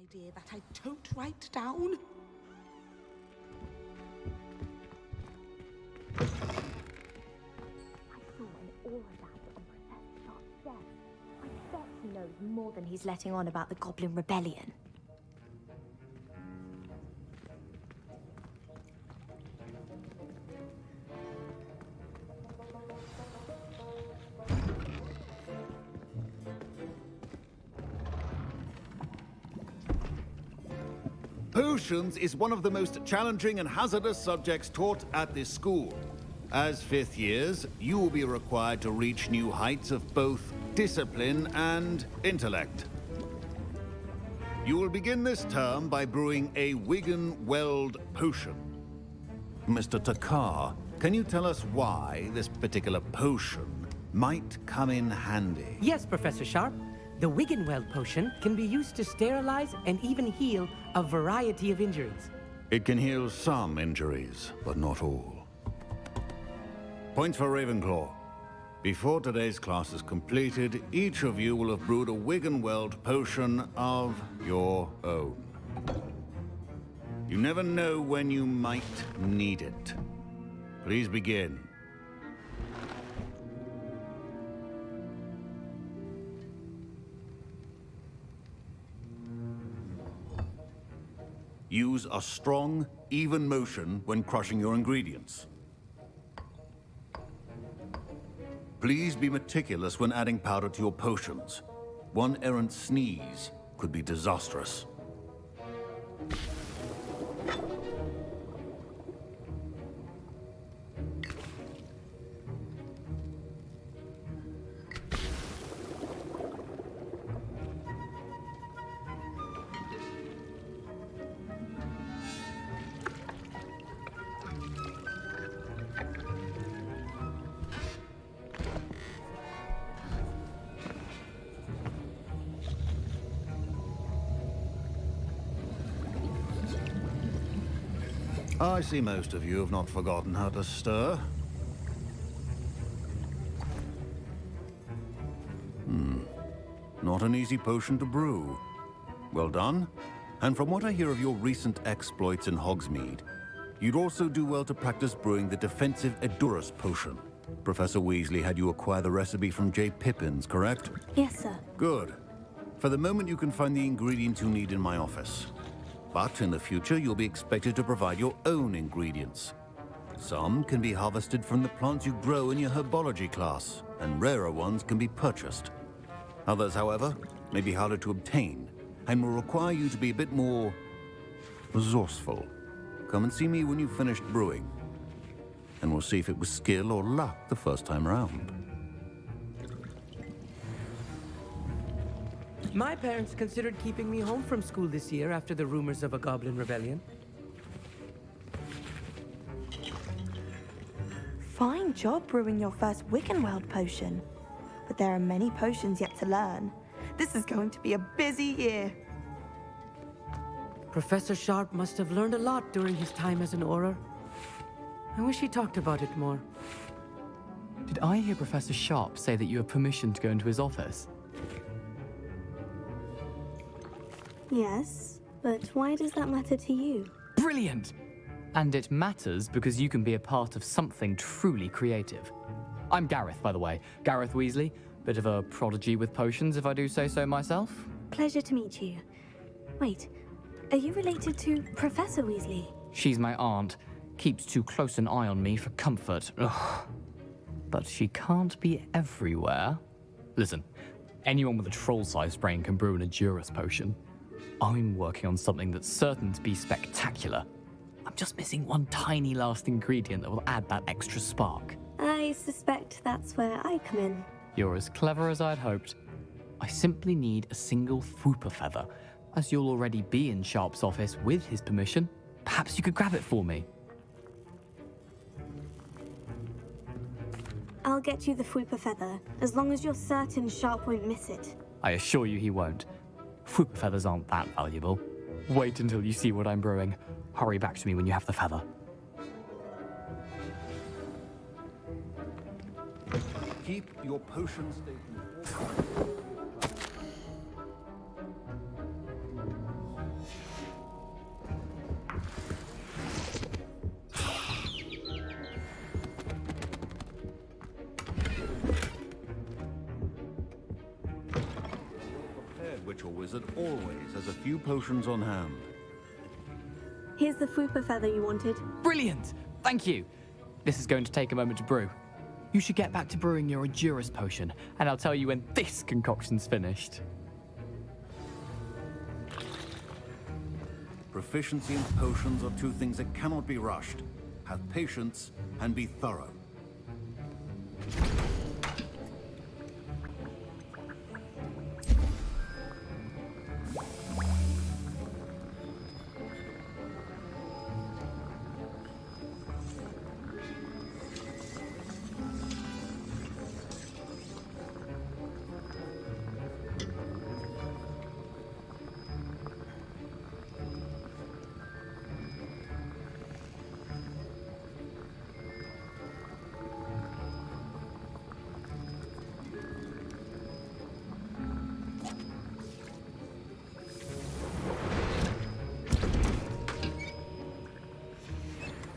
idea that I don't write down. I saw an aura lamp on Professor Sharp's desk. I bet he knows more than he's letting on about the Goblin Rebellion. Potions is one of the most challenging and hazardous subjects taught at this school. As fifth years, you will be required to reach new heights of both discipline and intellect. You will begin this term by brewing a Wigan-Weld potion. Mr. Takar, can you tell us why this particular potion might come in handy? Yes, Professor Sharp. The Wigan-Weld potion can be used to sterilize and even heal a variety of injuries. It can heal some injuries, but not all. Points for Ravenclaw. Before today's class is completed, each of you will have brewed a Wigan-Weld potion of your own. You never know when you might need it. Please begin. Use a strong, even motion when crushing your ingredients. Please be meticulous when adding powder to your potions. One errant sneeze could be disastrous. I see most of you have not forgotten how to stir. Not an easy potion to brew. Well done. And from what I hear of your recent exploits in Hogsmeade, you'd also do well to practice brewing the defensive Edurus potion. Professor Weasley had you acquire the recipe from J. Pippins, correct? Yes, sir. Good. For the moment, you can find the ingredients you need in my office. But in the future, you'll be expected to provide your own ingredients. Some can be harvested from the plants you grow in your herbology class, and rarer ones can be purchased. Others, however, may be harder to obtain, and will require you to be a bit more resourceful. Come and see me when you've finished brewing, and we'll see if it was skill or luck the first time around. My parents considered keeping me home from school this year after the rumors of a Goblin Rebellion. Fine job brewing your first Wigan-Weld potion. But there are many potions yet to learn. This is going to be a busy year. Professor Sharp must have learned a lot during his time as an Auror. I wish he talked about it more. Did I hear Professor Sharp say that you have permission to go into his office? Yes, but why does that matter to you? Brilliant! And it matters because you can be a part of something truly creative. I'm Gareth, by the way. Gareth Weasley. Bit of a prodigy with potions, if I do say so myself. Pleasure to meet you. Wait, are you related to Professor Weasley? She's my aunt. Keeps too close an eye on me for comfort. Ugh. But she can't be everywhere. Listen, anyone with a troll-sized brain can brew an Edurus potion. I'm working on something that's certain to be spectacular. I'm just missing one tiny last ingredient that will add that extra spark. I suspect that's where I come in. You're as clever as I'd hoped. I simply need a single Fwooper feather. As you'll already be in Sharp's office with his permission, perhaps you could grab it for me. I'll get you the Fwooper feather, as long as you're certain Sharp won't miss it. I assure you he won't. Fwooper feathers aren't that valuable. Wait until you see what I'm brewing. Hurry back to me when you have the feather. Keep your potion statement. amateur wizard always has a few potions on hand. Here's the fupa feather you wanted. Brilliant! Thank you! This is going to take a moment to brew. You should get back to brewing your Edurus potion, and I'll tell you when this concoction's finished. Proficiency in potions are two things that cannot be rushed. Have patience and be thorough.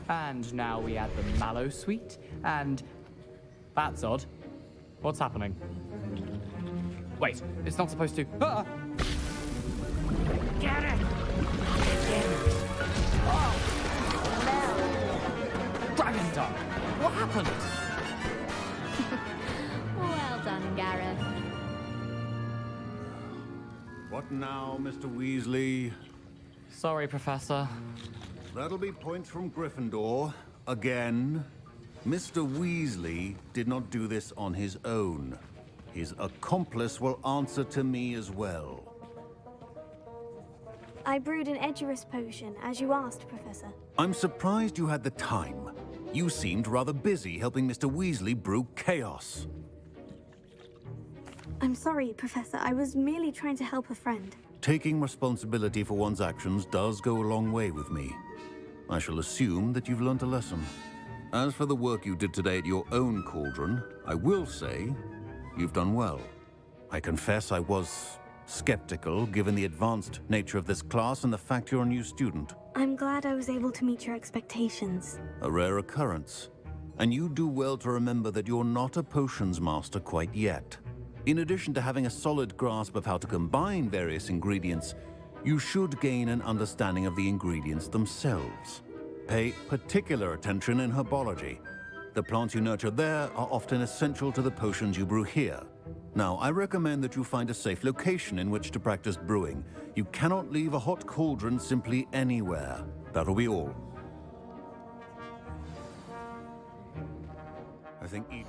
And now we add the mallow sweet, and... That's odd. What's happening? Wait, it's not supposed to... Ah! Get it! Oh! Dragon tongue! What happened? Well done, Gareth. What now, Mr. Weasley? Sorry, Professor. That'll be points from Gryffindor. Again. Mr. Weasley did not do this on his own. His accomplice will answer to me as well. I brewed an Edurus potion, as you asked, Professor. I'm surprised you had the time. You seemed rather busy helping Mr. Weasley brew chaos. I'm sorry, Professor. I was merely trying to help a friend. Taking responsibility for one's actions does go a long way with me. I shall assume that you've learnt a lesson. As for the work you did today at your own cauldron, I will say you've done well. I confess I was skeptical, given the advanced nature of this class and the fact you're a new student. I'm glad I was able to meet your expectations. A rare occurrence. And you do well to remember that you're not a potions master quite yet. In addition to having a solid grasp of how to combine various ingredients, you should gain an understanding of the ingredients themselves. Pay particular attention in herbology. The plants you nurture there are often essential to the potions you brew here. Now, I recommend that you find a safe location in which to practice brewing. You cannot leave a hot cauldron simply anywhere. That'll be all. I think each...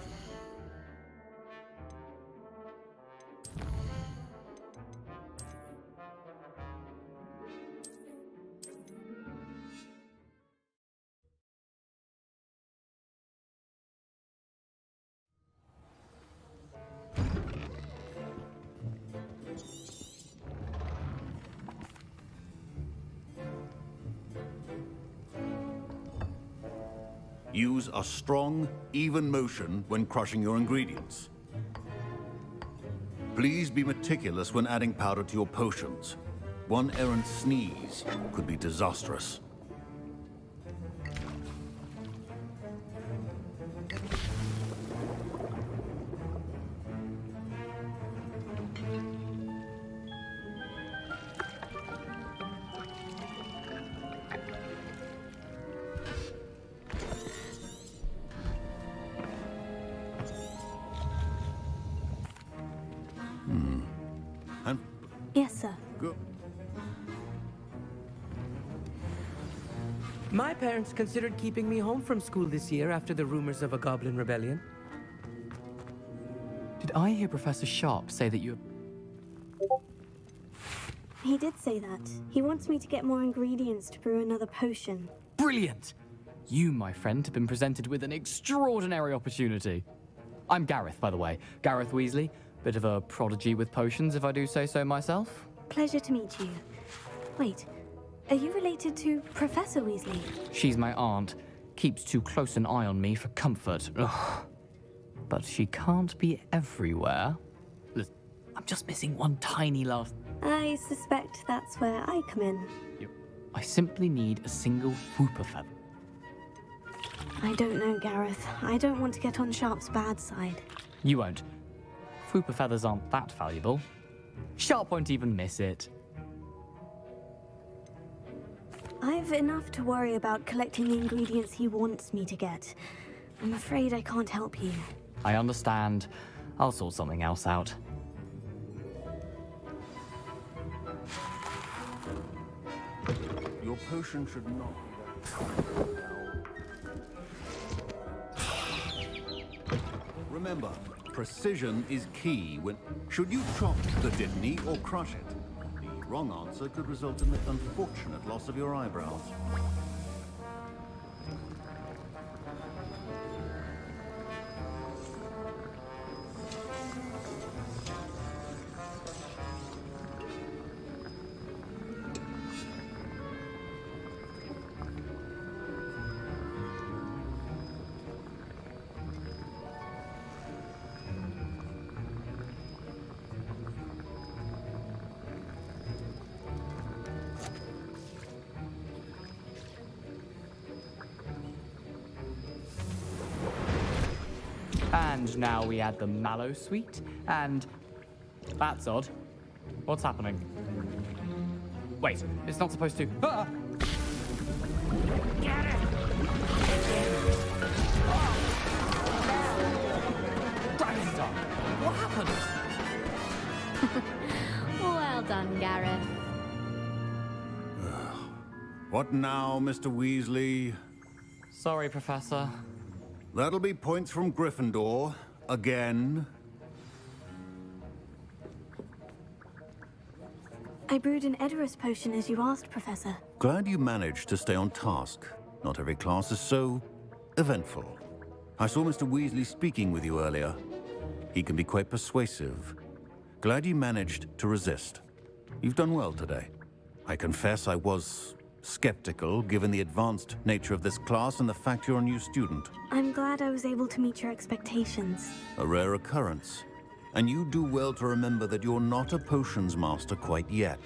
Use a strong, even motion when crushing your ingredients. Please be meticulous when adding powder to your potions. One errant sneeze could be disastrous. Yes, sir. Go. My parents considered keeping me home from school this year after the rumors of a goblin rebellion. Did I hear Professor Sharp say that you... He did say that. He wants me to get more ingredients to brew another potion. Brilliant! You, my friend, have been presented with an extraordinary opportunity. I'm Gareth, by the way. Gareth Weasley. Bit of a prodigy with potions, if I do say so myself. Pleasure to meet you. Wait, are you related to Professor Weasley? She's my aunt. Keeps too close an eye on me for comfort. Ugh. But she can't be everywhere. Listen, I'm just missing one tiny last... I suspect that's where I come in. I simply need a single whooper feather. I don't know, Gareth. I don't want to get on Sharp's bad side. You won't. Whooper feathers aren't that valuable. Sharp won't even miss it. I've enough to worry about collecting the ingredients he wants me to get. I'm afraid I can't help you. I understand. I'll sort something else out. Your potion should not be Remember, precision is key when... Should you chop the Dittany or crush it? The wrong answer could result in the unfortunate loss of your eyebrows. And now we add the mallow sweet, and... That's odd. What's happening? Wait, it's not supposed to... Ah! Get it! Dragon's What happened? Well done, Gareth. What now, Mr. Weasley? Sorry, Professor. That'll be points from Gryffindor. Again. I brewed an Edorus potion as you asked, Professor. Glad you managed to stay on task. Not every class is so eventful. I saw Mr. Weasley speaking with you earlier. He can be quite persuasive. Glad you managed to resist. You've done well today. I confess I was skeptical, given the advanced nature of this class and the fact you're a new student. I'm glad I was able to meet your expectations. A rare occurrence. And you do well to remember that you're not a potions master quite yet.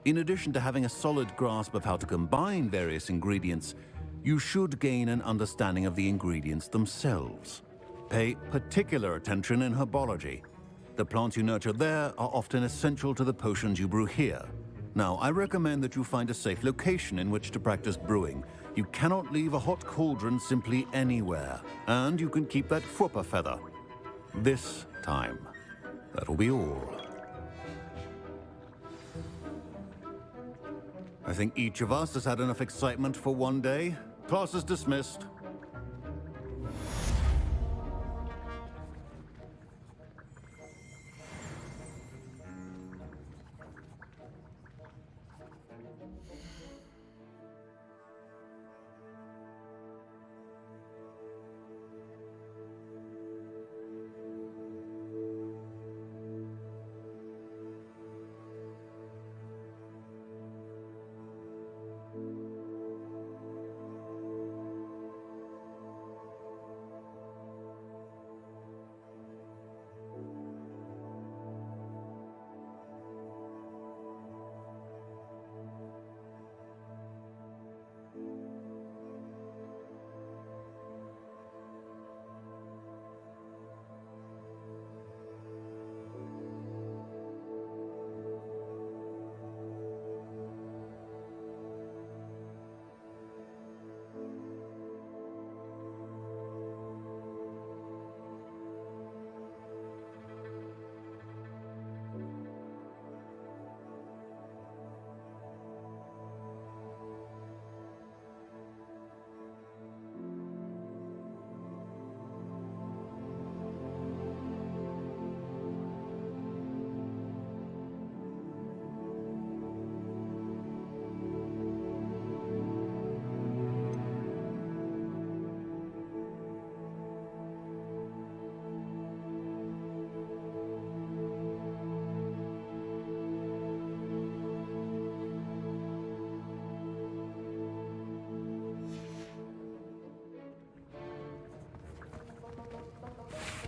In addition to having a solid grasp of how to combine various ingredients, you should gain an understanding of the ingredients themselves. Pay particular attention in herbology. The plants you nurture there are often essential to the potions you brew here. Now, I recommend that you find a safe location in which to practice brewing. You cannot leave a hot cauldron simply anywhere. And you can keep that Fwooper feather. This time. That'll be all. I think each of us has had enough excitement for one day. Class is dismissed.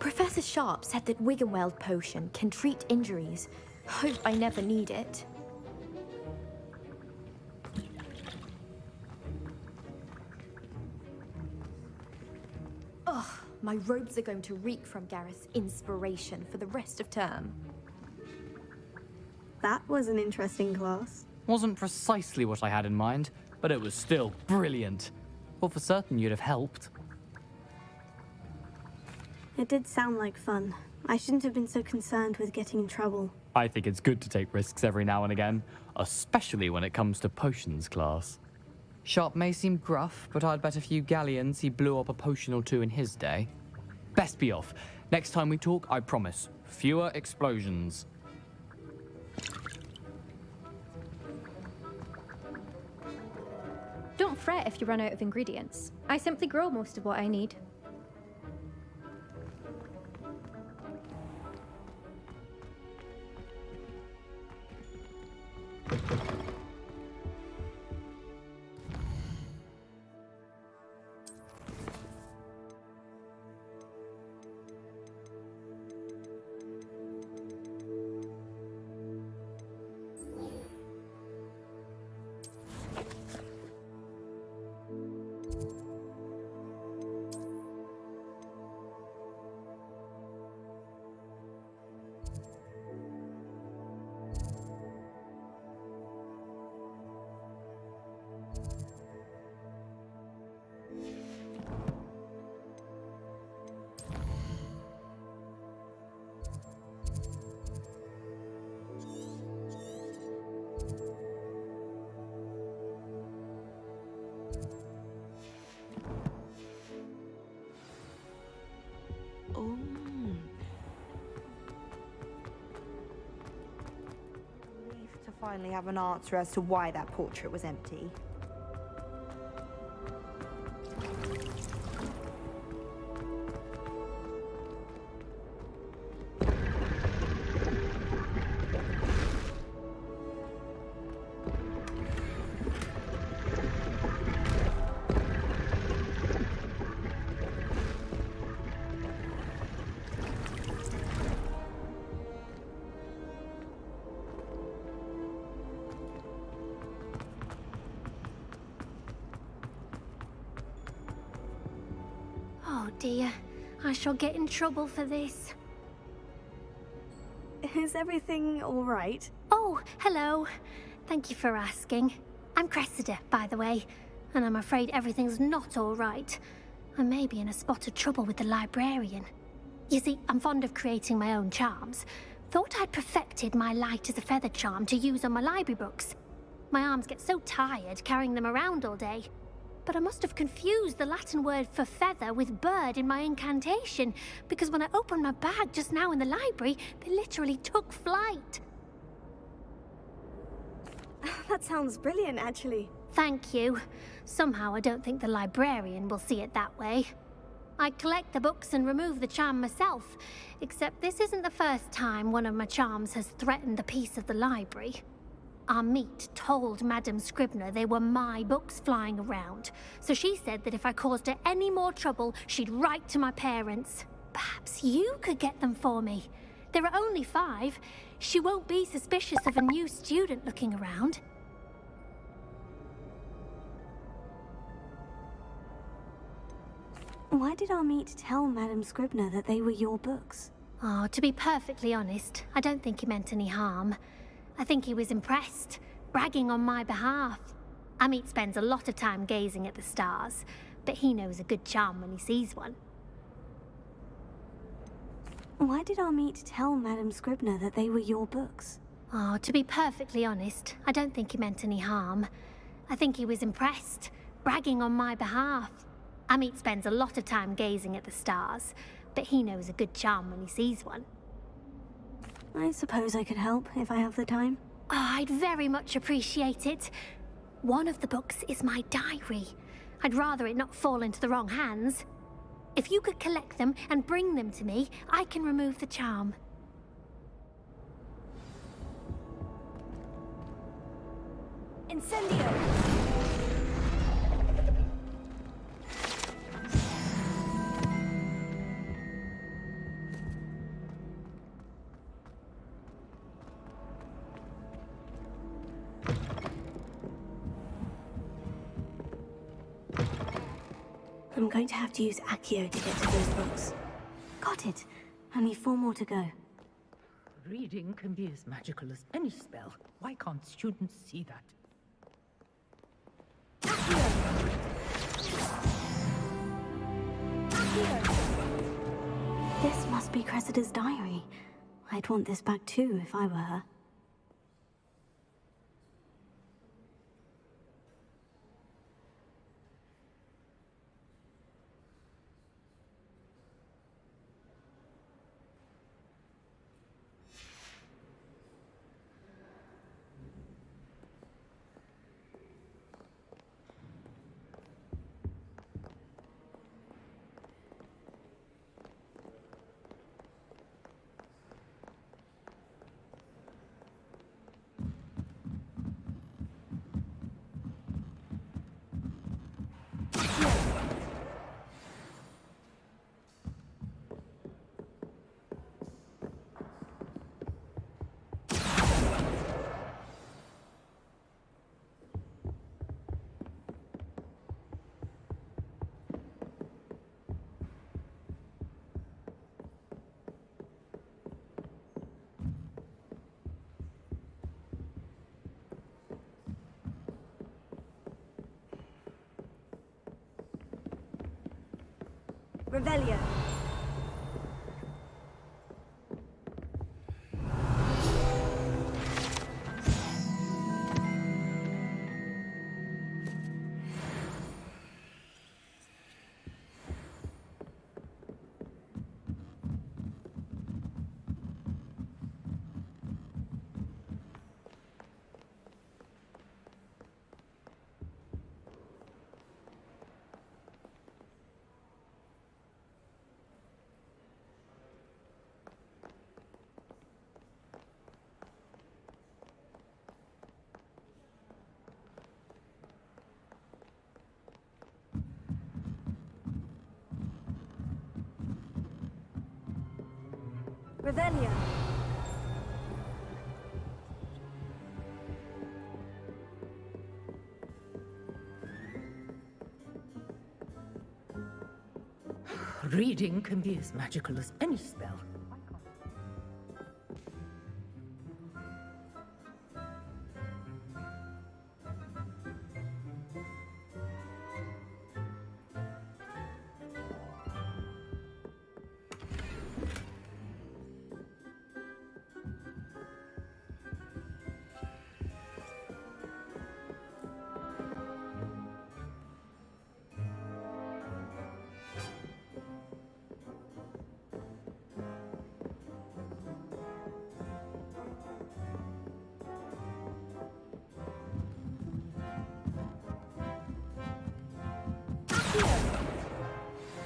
Professor Sharp said that Wiggenweld potion can treat injuries. Hope I never need it. Ugh, my robes are going to reek from Gareth's inspiration for the rest of term. That was an interesting class. Wasn't precisely what I had in mind, but it was still brilliant. Well, for certain you'd have helped. It did sound like fun. I shouldn't have been so concerned with getting in trouble. I think it's good to take risks every now and again, especially when it comes to potions class. Sharp may seem gruff, but I'd bet a few galleons he blew up a potion or two in his day. Best be off. Next time we talk, I promise, fewer explosions. Don't fret if you run out of ingredients. I simply grow most of what I need. Oh. Relieved to finally have an answer as to why that portrait was empty. Oh dear, I shall get in trouble for this. Is everything all right? Oh, hello. Thank you for asking. I'm Cressida, by the way, and I'm afraid everything's not all right. I may be in a spot of trouble with the librarian. You see, I'm fond of creating my own charms. Thought I'd perfected my light as a feather charm to use on my library books. My arms get so tired carrying them around all day. But I must have confused the Latin word for feather with bird in my incantation, because when I opened my bag just now in the library, they literally took flight. That sounds brilliant, actually. Thank you. Somehow I don't think the librarian will see it that way. I collect the books and remove the charm myself, except this isn't the first time one of my charms has threatened the peace of the library. Our meet told Madame Scribner they were my books flying around, so she said that if I caused her any more trouble, she'd write to my parents. Perhaps you could get them for me. There are only 5. She won't be suspicious of a new student looking around. Why did our meet tell Madame Scribner that they were your books? Oh, to be perfectly honest, I don't think he meant any harm. I think he was impressed, bragging on my behalf. Amit spends a lot of time gazing at the stars, but he knows a good charm when he sees one. Why did Amit tell Madame Scribner that they were your books? Oh, to be perfectly honest, I don't think he meant any harm. I think he was impressed, bragging on my behalf. Amit spends a lot of time gazing at the stars, but he knows a good charm when he sees one. I suppose I could help if I have the time. Oh, I'd very much appreciate it. One of the books is my diary. I'd rather it not fall into the wrong hands. If you could collect them and bring them to me, I can remove the charm. Incendio! I'm going to have to use Accio to get to those books. Got it. Only 4 more to go. Reading can be as magical as any spell. Why can't students see that? This must be Cressida's diary. I'd want this back too if I were her. Revelio. Revelio. Reading can be as magical as any spell.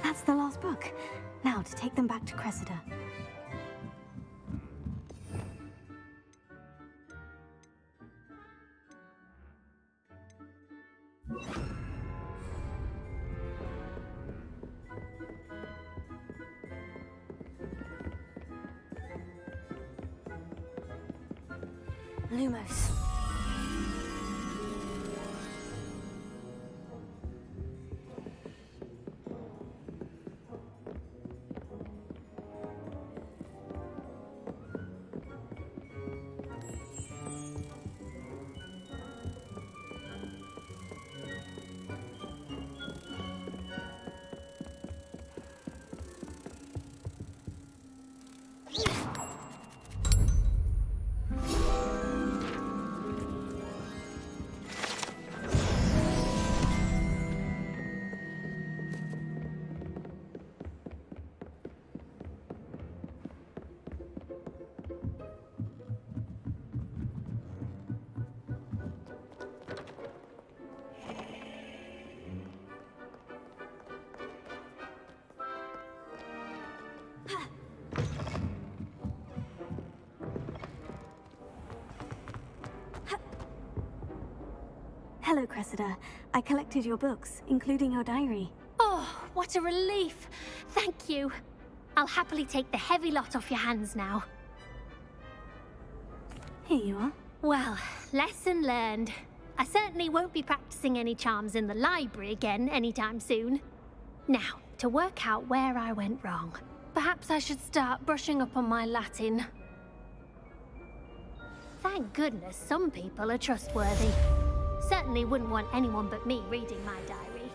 That's the last book. Now to take them back to Cressida. Lumos. Hello, Cressida. I collected your books, including your diary. Oh, what a relief! Thank you. I'll happily take the heavy lot off your hands now. Here you are. Well, lesson learned. I certainly won't be practicing any charms in the library again anytime soon. Now, to work out where I went wrong. Perhaps I should start brushing up on my Latin. Thank goodness some people are trustworthy. Certainly wouldn't want anyone but me reading my diary.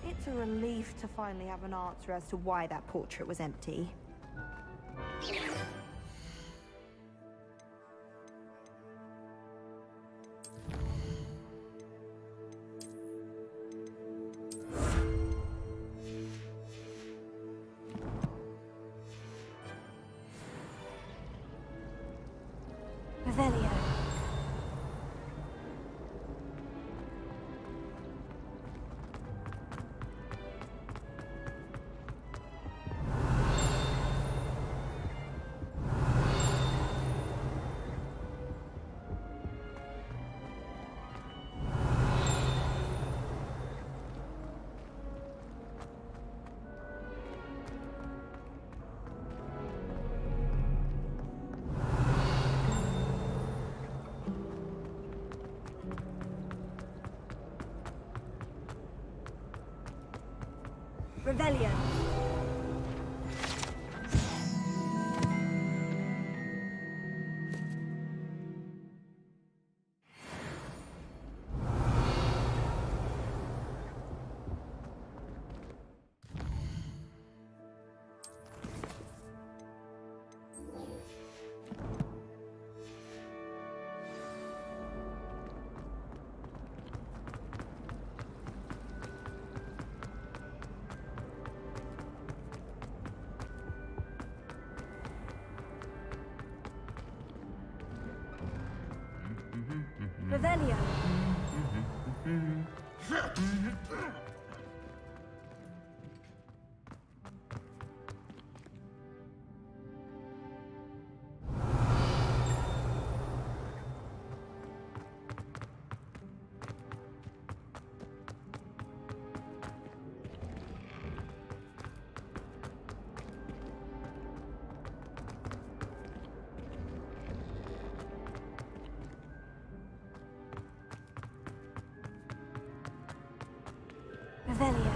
It's a relief to finally have an answer as to why that portrait was empty. Revelio. Revelio. Revelio. Revelio.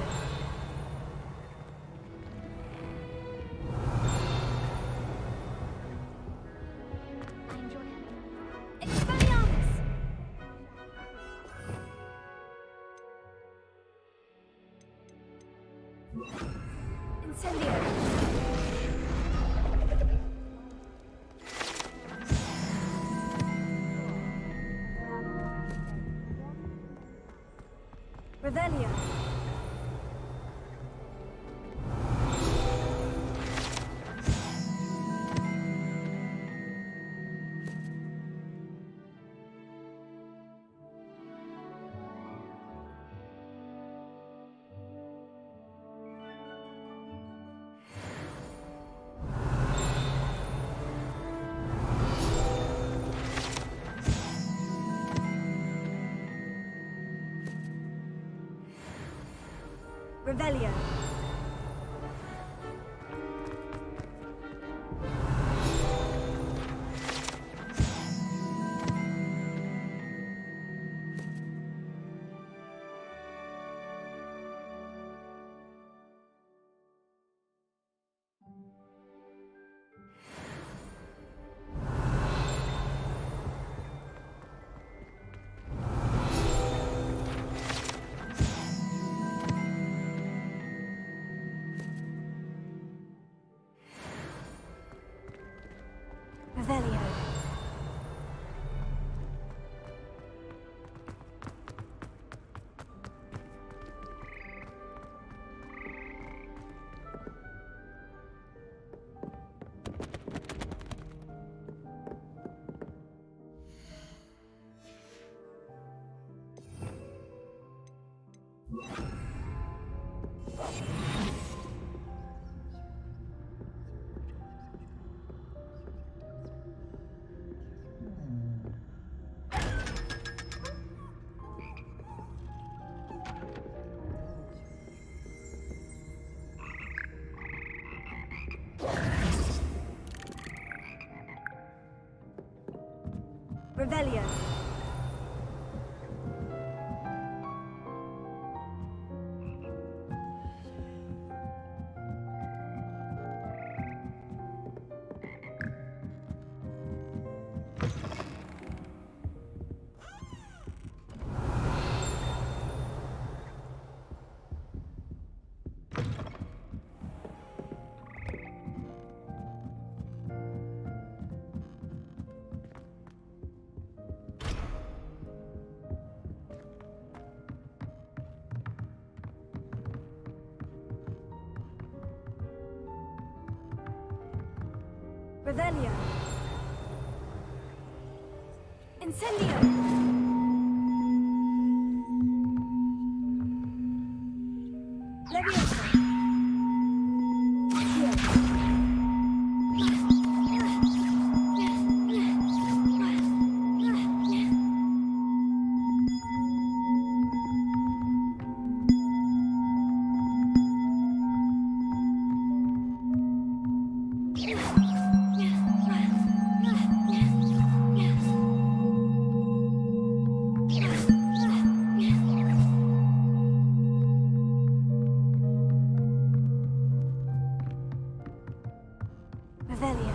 I enjoy it. Expelliarmus! Incendio. Revelio. Revelio. Revelio. Revelio. Revelio. Incendio. Leviosa. Revelio.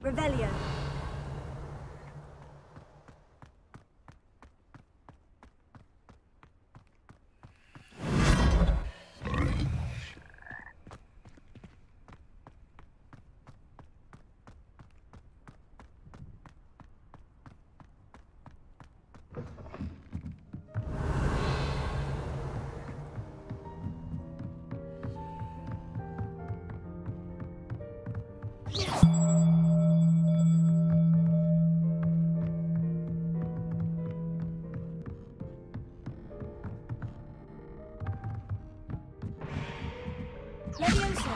Revelio. Leviosa.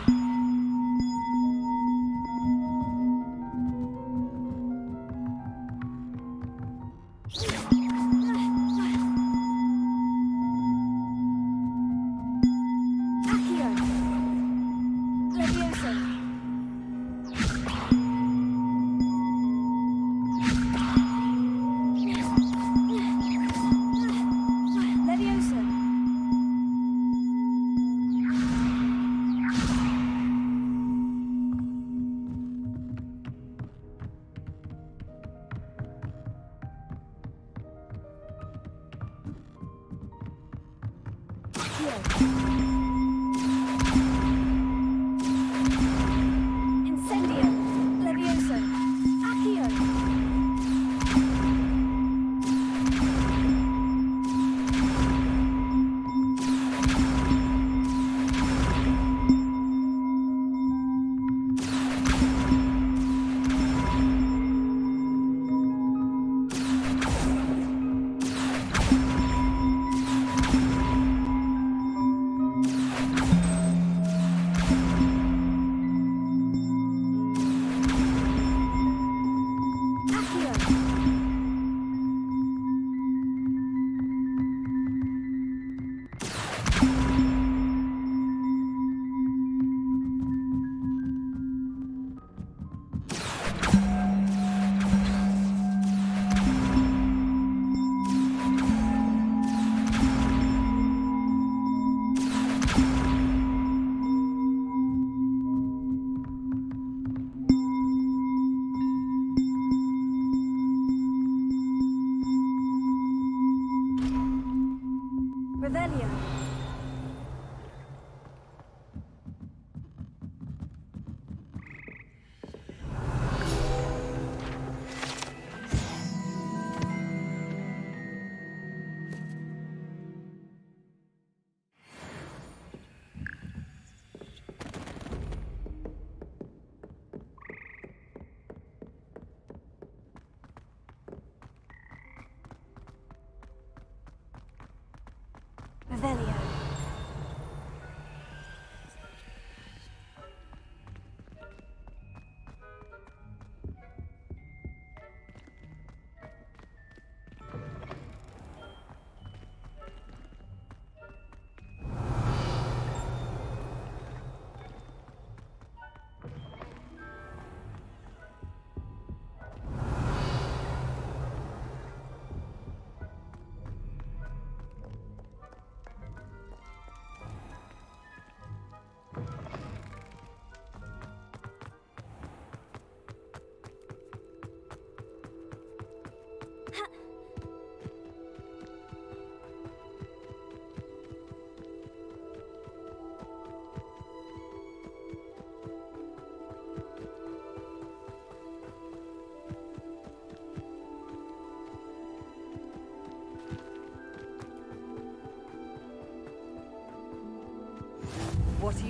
Accio. Leviosa. Leviosa.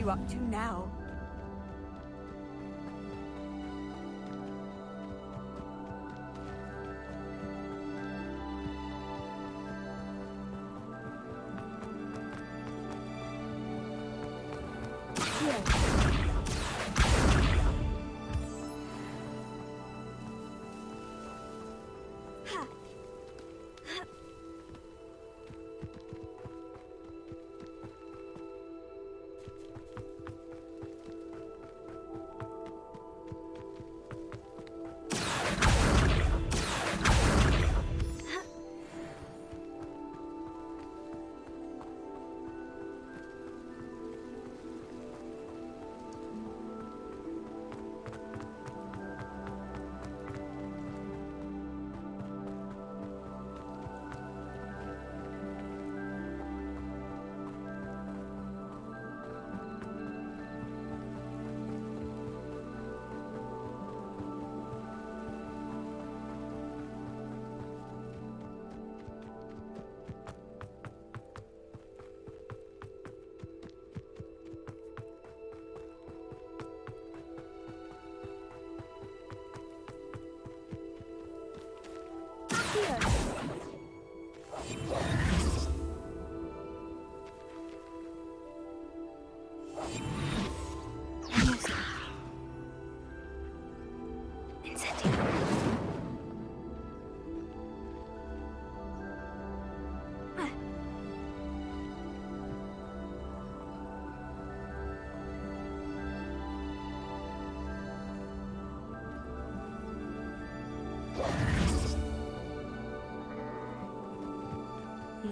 you up to now?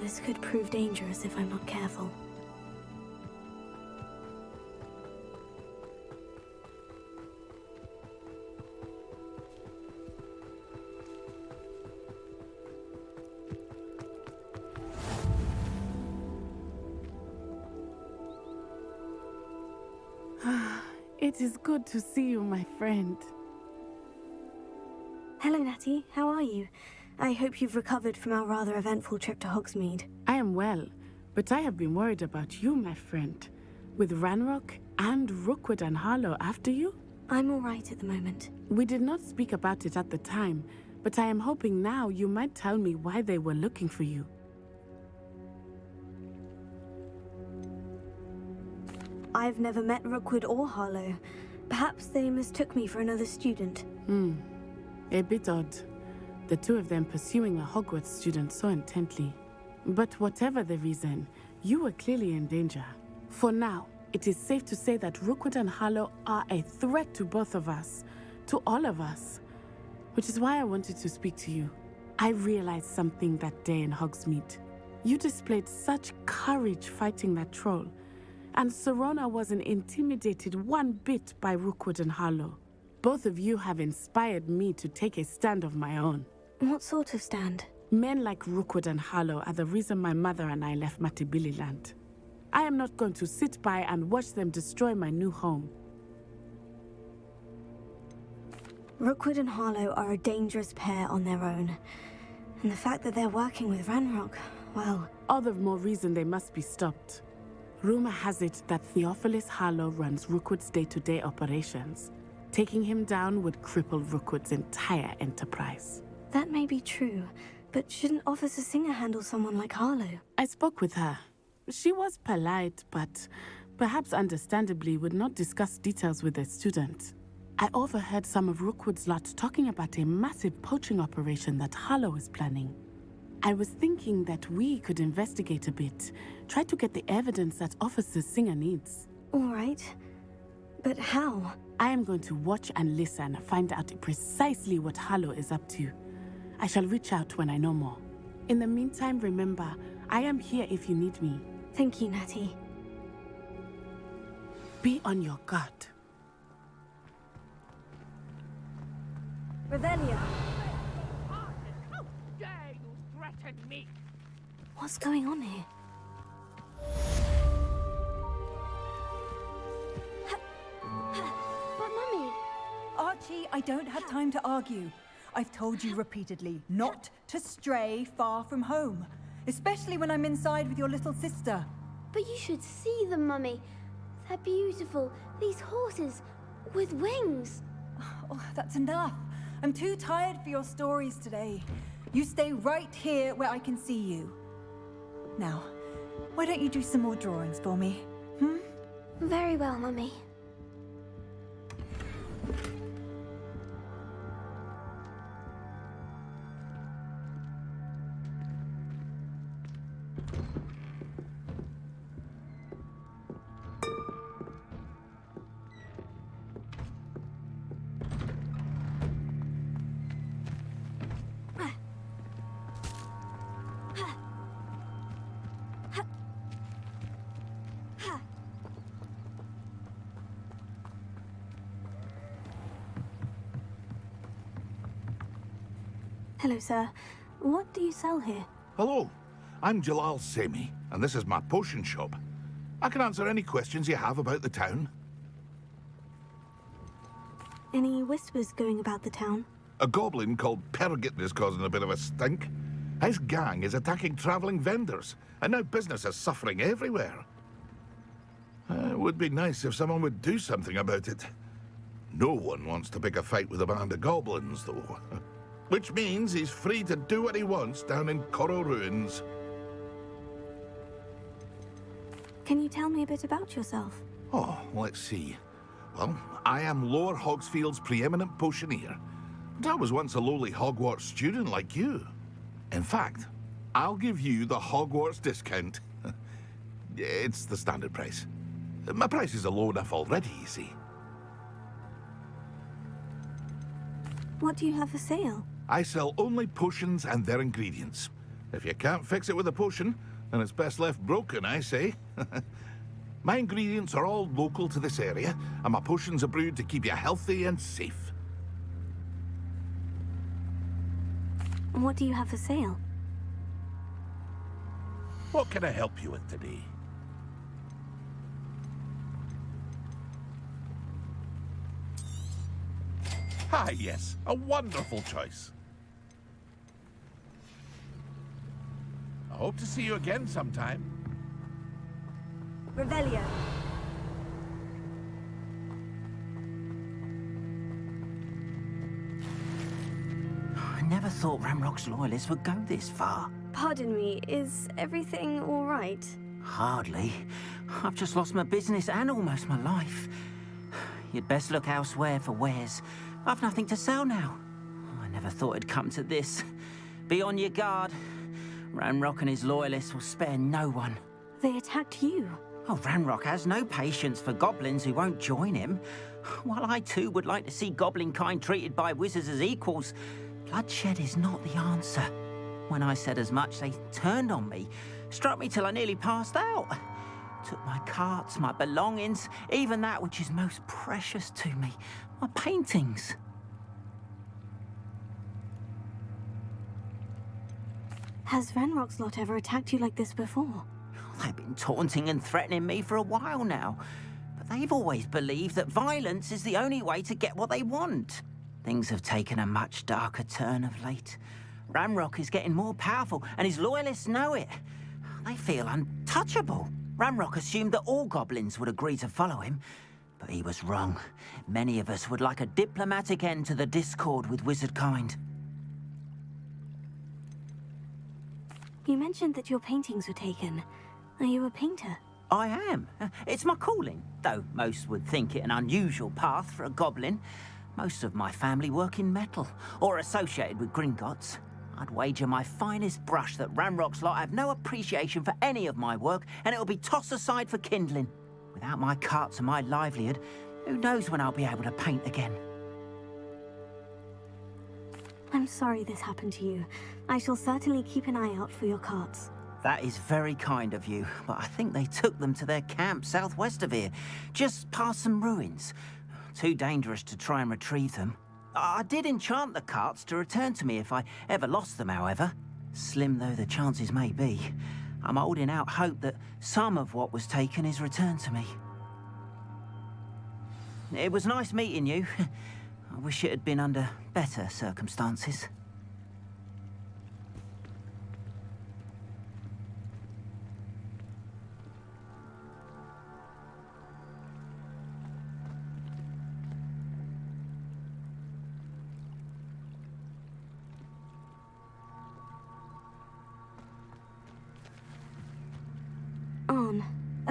This could prove dangerous if I'm not careful. It is good to see you, my friend. Hello, Natty. How are you? I hope you've recovered from our rather eventful trip to Hogsmeade. I am well, but I have been worried about you, my friend. With Ranrock and Rookwood and Harlow after you? I'm all right at the moment. We did not speak about it at the time, but I am hoping now you might tell me why they were looking for you. I've never met Rookwood or Harlow. Perhaps they mistook me for another student. A bit odd. The two of them pursuing a Hogwarts student so intently. But whatever the reason, you were clearly in danger. For now, it is safe to say that Rookwood and Harlow are a threat to both of us, to all of us. Which is why I wanted to speak to you. I realized something that day in Hogsmeade. You displayed such courage fighting that troll, and Serona wasn't intimidated one bit by Rookwood and Harlow. Both of you have inspired me to take a stand of my own. What sort of stand? Men like Rookwood and Harlow are the reason my mother and I left Matabeleland. I am not going to sit by and watch them destroy my new home. Rookwood and Harlow are a dangerous pair on their own. And the fact that they're working with Ranrock, well... All the more reason they must be stopped. Rumor has it that Theophilus Harlow runs Rookwood's day-to-day operations. Taking him down would cripple Rookwood's entire enterprise. That may be true, but shouldn't Officer Singer handle someone like Harlow? I spoke with her. She was polite, but perhaps understandably would not discuss details with a student. I overheard some of Rookwood's lot talking about a massive poaching operation that Harlow is planning. I was thinking that we could investigate a bit, try to get the evidence that Officer Singer needs. All right. But how? I am going to watch and listen, find out precisely what Harlow is up to. I shall reach out when I know more. In the meantime, remember, I am here if you need me. Thank you, Natty. Be on your guard. Revelio! How dare you threaten me? What's going on here? But Mummy... Archie, I don't have time to argue. I've told you repeatedly not to stray far from home, especially when I'm inside with your little sister. But you should see them, Mummy. They're beautiful. These horses with wings. Oh, that's enough. I'm too tired for your stories today. You stay right here where I can see you. Now, why don't you do some more drawings for me? Very well, Mummy. Hello, sir. What do you sell here? Hello, I'm Jalal Semi, and this is my potion shop. I can answer any questions you have about the town. Any whispers going about the town? A goblin called Pergit is causing a bit of a stink. His gang is attacking traveling vendors, and now business is suffering everywhere. It would be nice if someone would do something about it. No one wants to pick a fight with a band of goblins, though. Which means he's free to do what he wants down in Coral Ruins. Can you tell me a bit about yourself? Oh, let's see. Well, I am Lower Hogsfield's preeminent potioneer. But I was once a lowly Hogwarts student like you. In fact, I'll give you the Hogwarts discount. It's the standard price. My prices are low enough already, you see. What do you have for sale? I sell only potions and their ingredients. If you can't fix it with a potion, then it's best left broken, I say. My ingredients are all local to this area, and my potions are brewed to keep you healthy and safe. What do you have for sale? What can I help you with today? Ah, yes, a wonderful choice. I hope to see you again sometime. Revelio. I never thought Ramrock's loyalists would go this far. Pardon me, is everything all right? Hardly. I've just lost my business and almost my life. You'd best look elsewhere for wares. I've nothing to sell now. I never thought it'd come to this. Be on your guard. Ranrock and his loyalists will spare no one. They attacked you. Oh, Ranrock has no patience for goblins who won't join him. While I too would like to see goblin kind treated by wizards as equals, bloodshed is not the answer. When I said as much, they turned on me, struck me till I nearly passed out. Took my carts, my belongings, even that which is most precious to me, my paintings. Has Ranrock's lot ever attacked you like this before? They've been taunting and threatening me for a while now, but they've always believed that violence is the only way to get what they want. Things have taken a much darker turn of late. Ranrock is getting more powerful, and his loyalists know it. They feel untouchable. Ranrock assumed that all goblins would agree to follow him, but he was wrong. Many of us would like a diplomatic end to the discord with wizard kind. You mentioned that your paintings were taken. Are you a painter? I am. It's my calling, though most would think it an unusual path for a goblin. Most of my family work in metal, or associated with Gringotts. I'd wager my finest brush that Ranrock's lot have no appreciation for any of my work, and it'll be tossed aside for kindling. Without my carts and my livelihood, who knows when I'll be able to paint again? I'm sorry this happened to you. I shall certainly keep an eye out for your carts. That is very kind of you, but I think they took them to their camp southwest of here, just past some ruins. Too dangerous to try and retrieve them. I did enchant the carts to return to me if I ever lost them, however. Slim though the chances may be, I'm holding out hope that some of what was taken is returned to me. It was nice meeting you. I wish it had been under better circumstances.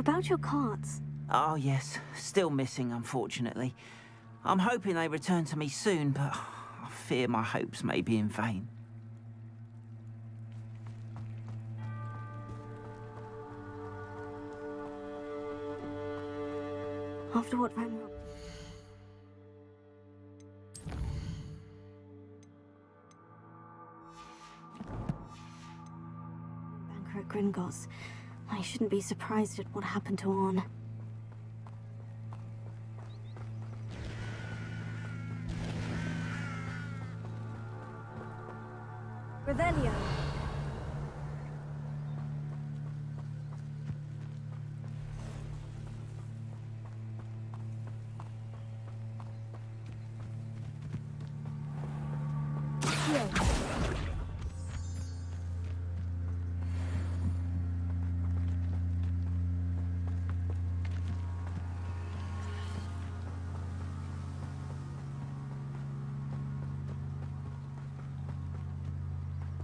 about your carts. Oh, yes. Still missing, unfortunately. I'm hoping they return to me soon, but I fear my hopes may be in vain. After what Ranrock... Banker at Gringotts, I shouldn't be surprised at what happened to Arn. Revelio.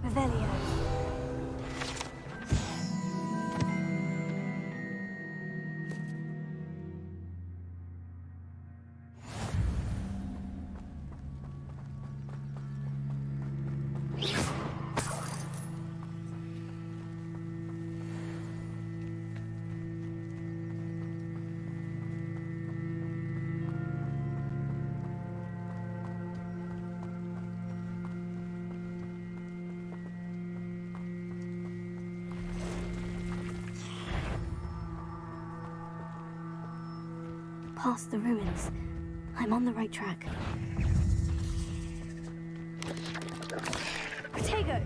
Revelio. Past the ruins. I'm on the right track. Protego!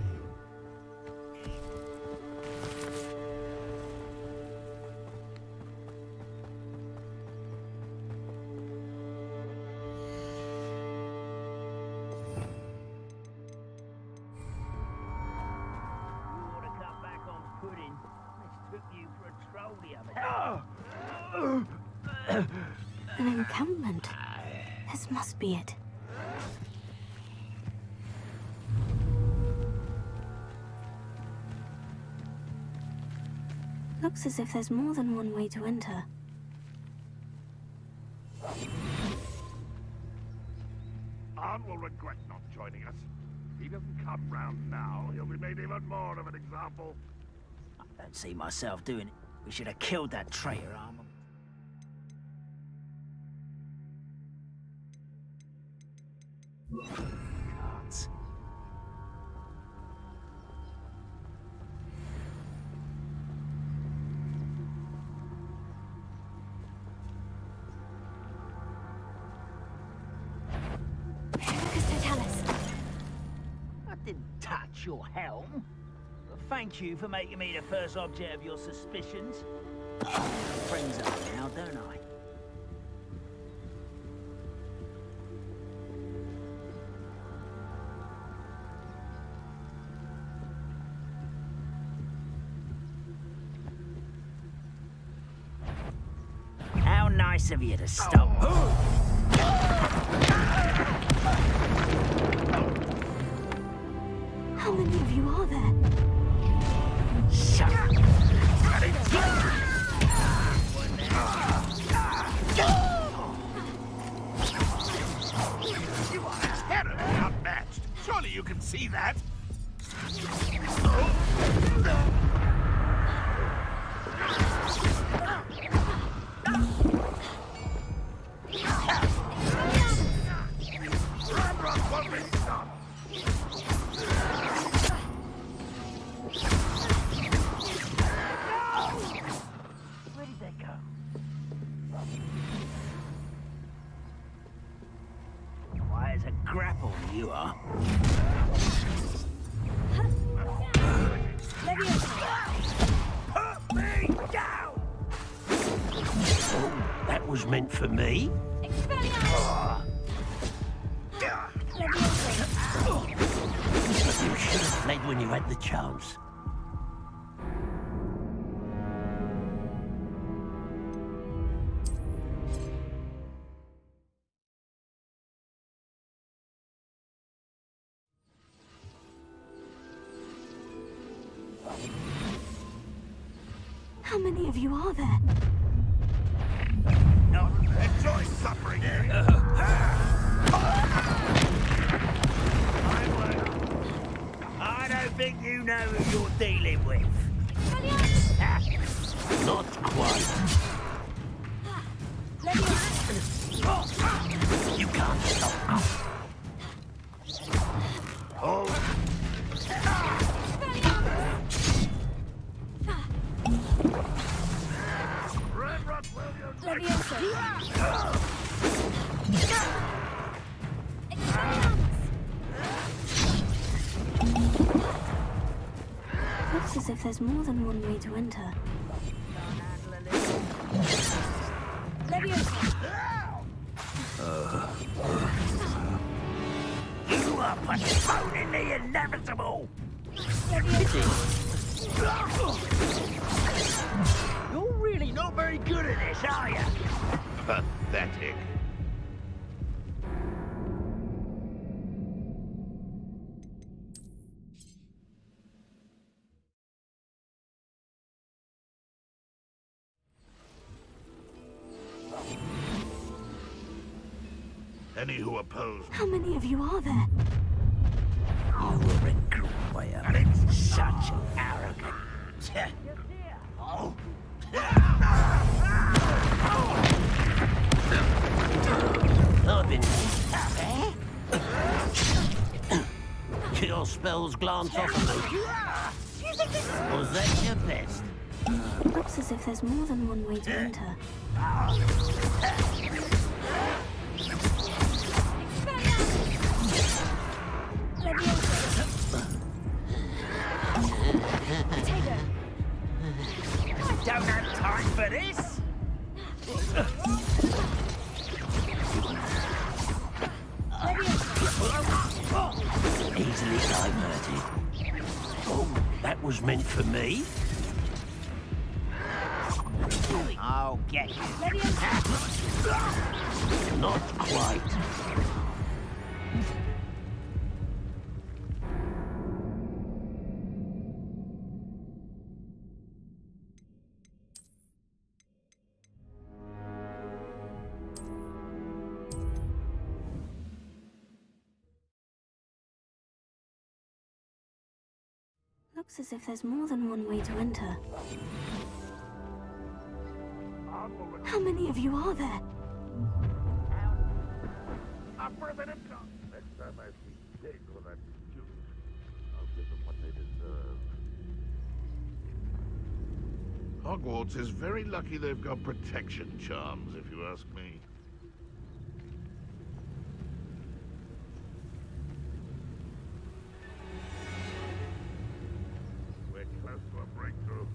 An encampment. This must be it. Looks as if there's more than one way to enter. Arn will regret not joining us. If he doesn't come round now, he'll be made even more of an example. I don't see myself doing it. We should have killed that traitor, Arm. Cards. I didn't touch your helm. But thank you for making me the first object of your suspicions. Friends up now, don't I? How nice of you to stop. How many of you are there? Shut up! You are terribly outmatched. Surely you can see that. Where did they go? Why, it's a grapple, you are. Put me down! Oh, that was meant for me? You should have fled when you had the chance. How many of you are there? Enjoy suffering. I don't think you know who you're dealing with. Not quite. You can't stop. Oh. Looks as if there's more than one way to enter. You are postponing the inevitable. You're really not very good at this, are you? Pathetic. Any who oppose. How many of you are there? You were inquire. Such arrogance. Oh. I've been tough, eh? Your spells glance off of me. Was that your best? Looks as if there's more than one way to enter. I don't have time for this. Easily diverted. Oh, that was meant for me. I'll get you. Not quite. Looks as if there's more than one way to enter. How many of you are there? Next time I see Jake or that student, I'll give them what they deserve. Hogwarts is very lucky they've got protection charms, if you ask me. We're close to a breakthrough.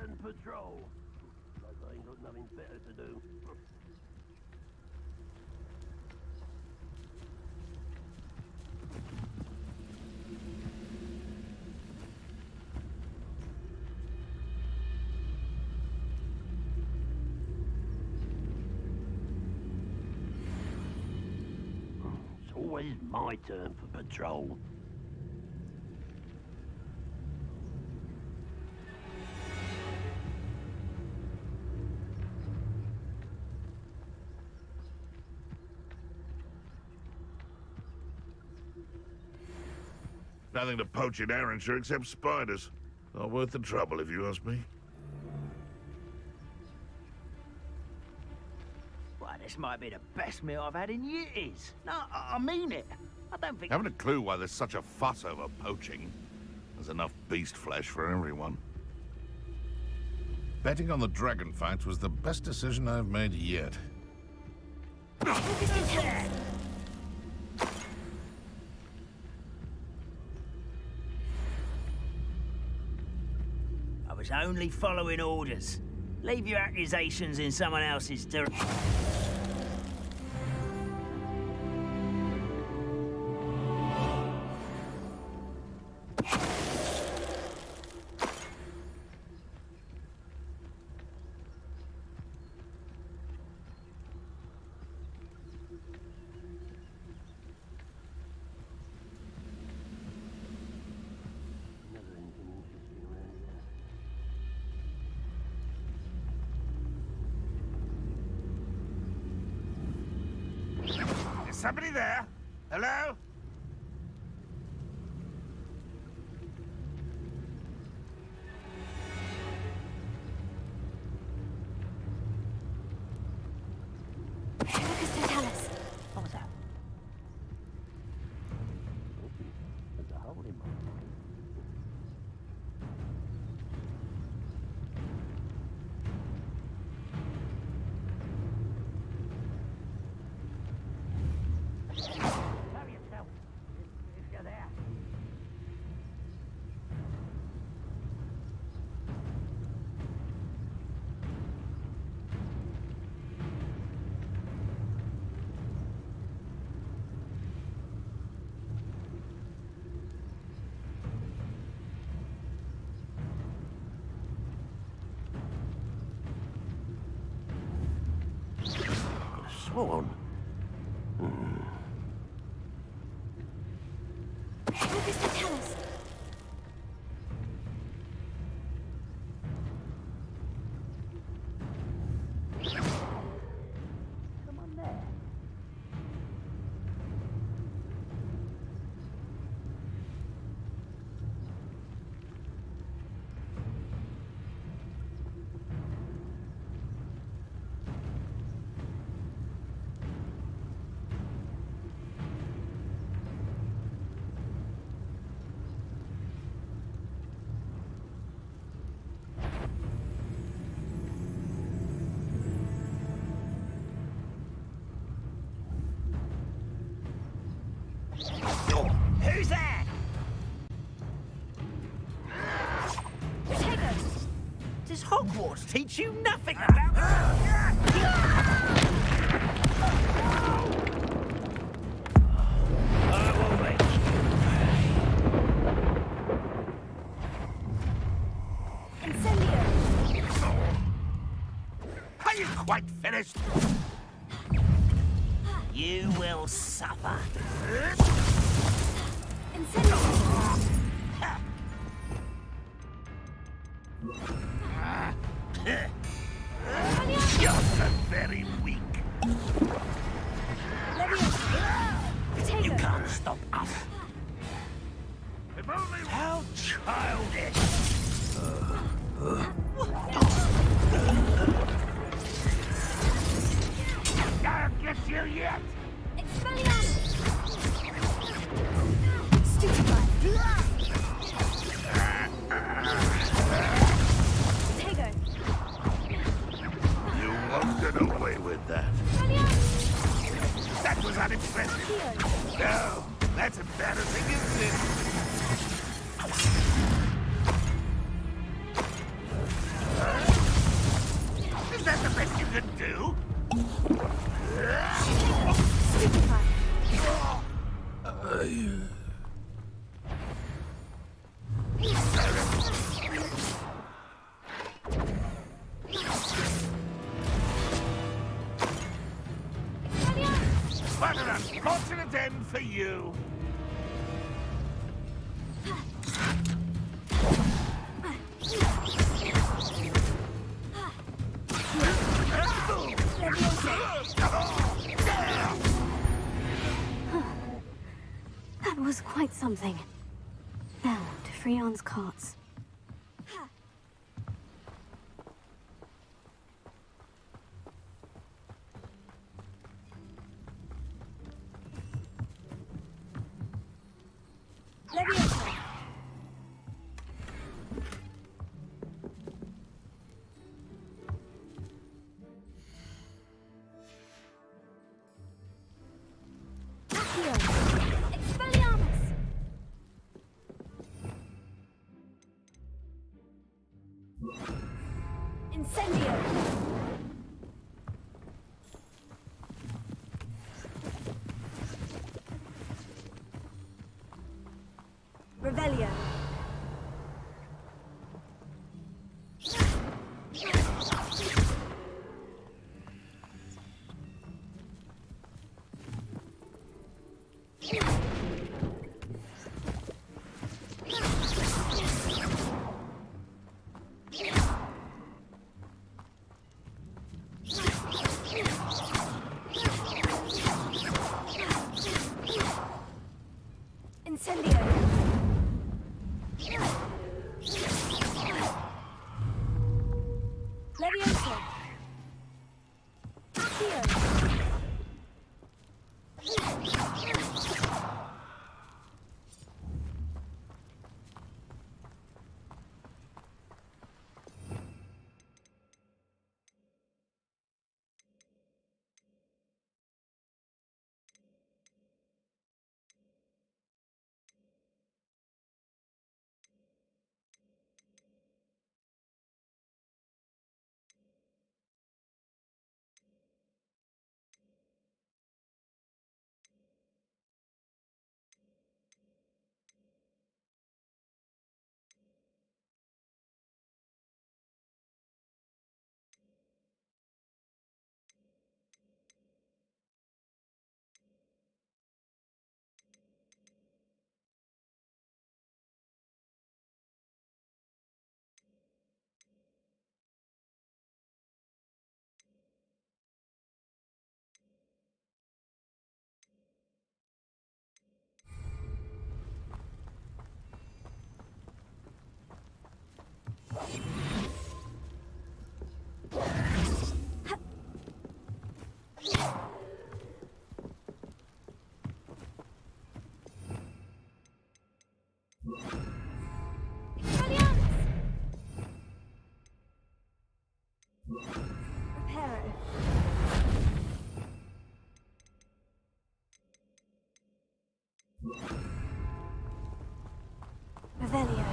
And patrol. Like I ain't got nothing better to do. It's always my turn for patrol. Nothing to poach in Arrynshire except spiders. Not worth the trouble, if you ask me. Well, this might be the best meal I've had in years. No, I mean it. I don't think... Haven't a clue why there's such a fuss over poaching. There's enough beast flesh for everyone. Betting on the dragon fight was the best decision I've made yet. I was only following orders. Leave your accusations in someone else's direction. Is somebody there? Hello? What was that? Sworn. Focus to tell us. Come on there. Who's there? Does Hogwarts teach you nothing about... I will make Are you quite finished? You will suffer. You're so very weak. You can't stop us. If only... How childish. I'll get you yet. You won't get away with that. That was unimpressive. No, that's embarrassing, isn't it? Is that the best you can do? What an unfortunate end for you. That was quite something. Now, to Freon's carts. Revelio. Incendio. Levioso. Accio. Reparo. Revelio.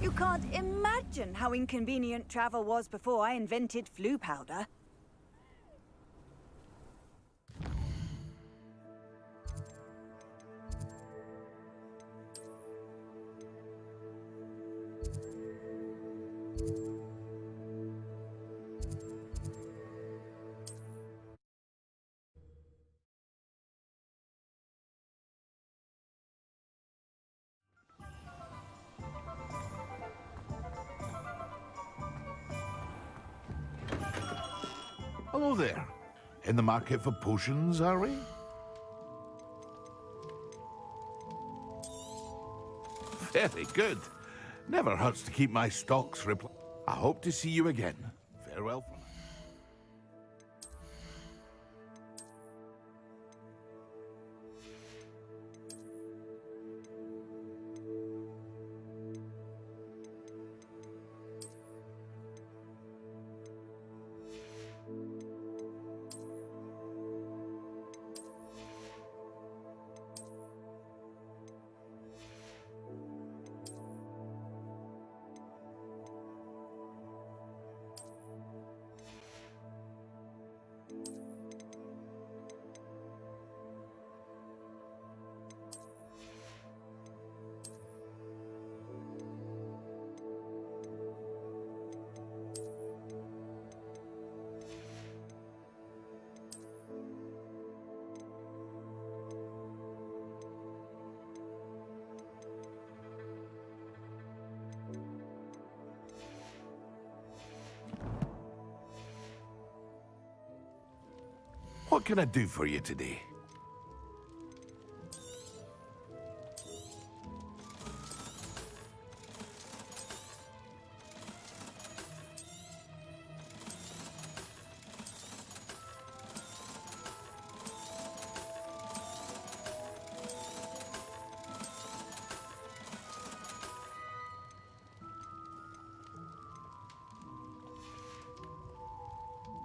You can't imagine how inconvenient travel was before I invented flu powder. Hello there. In the market for potions, are we? Very good. Never hurts to keep my stocks replenished. I hope to see you again. Farewell for now. What can I do for you today?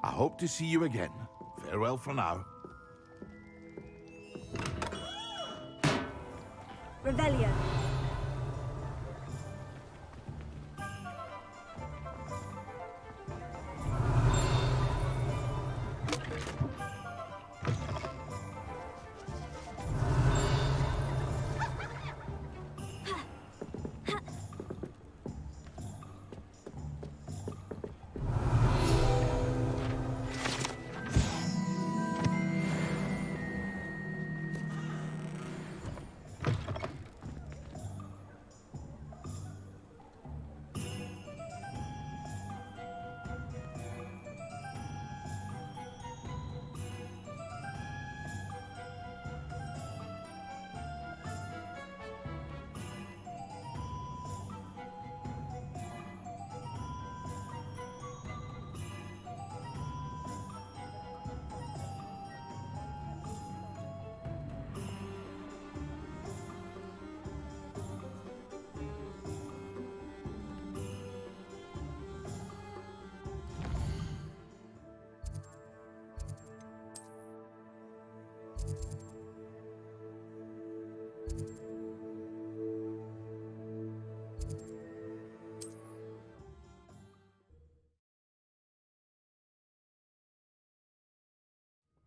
I hope to see you again. Farewell for now. Revelio.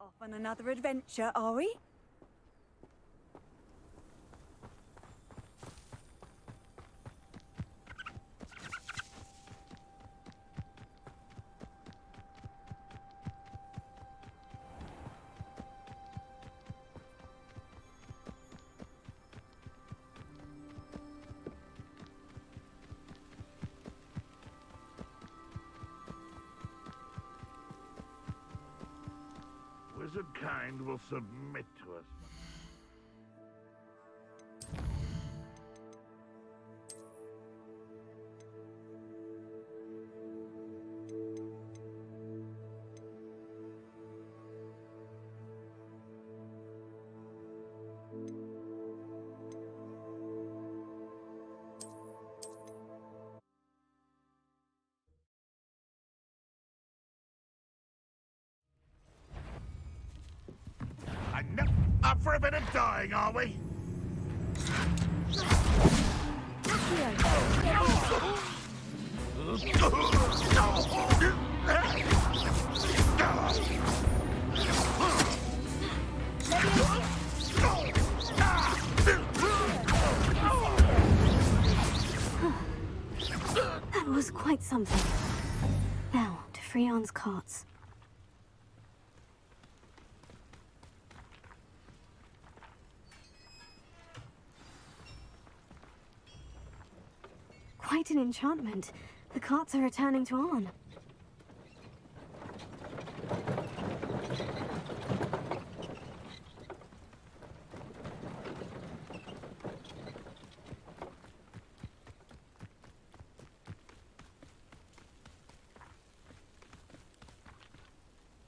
Off on another adventure, are we? Wizard kind will submit to us. Up for a bit of dying, are we? That was quite something. Now, to Freon's carts. Quite an enchantment. The carts are returning to Arn.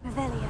Revelio.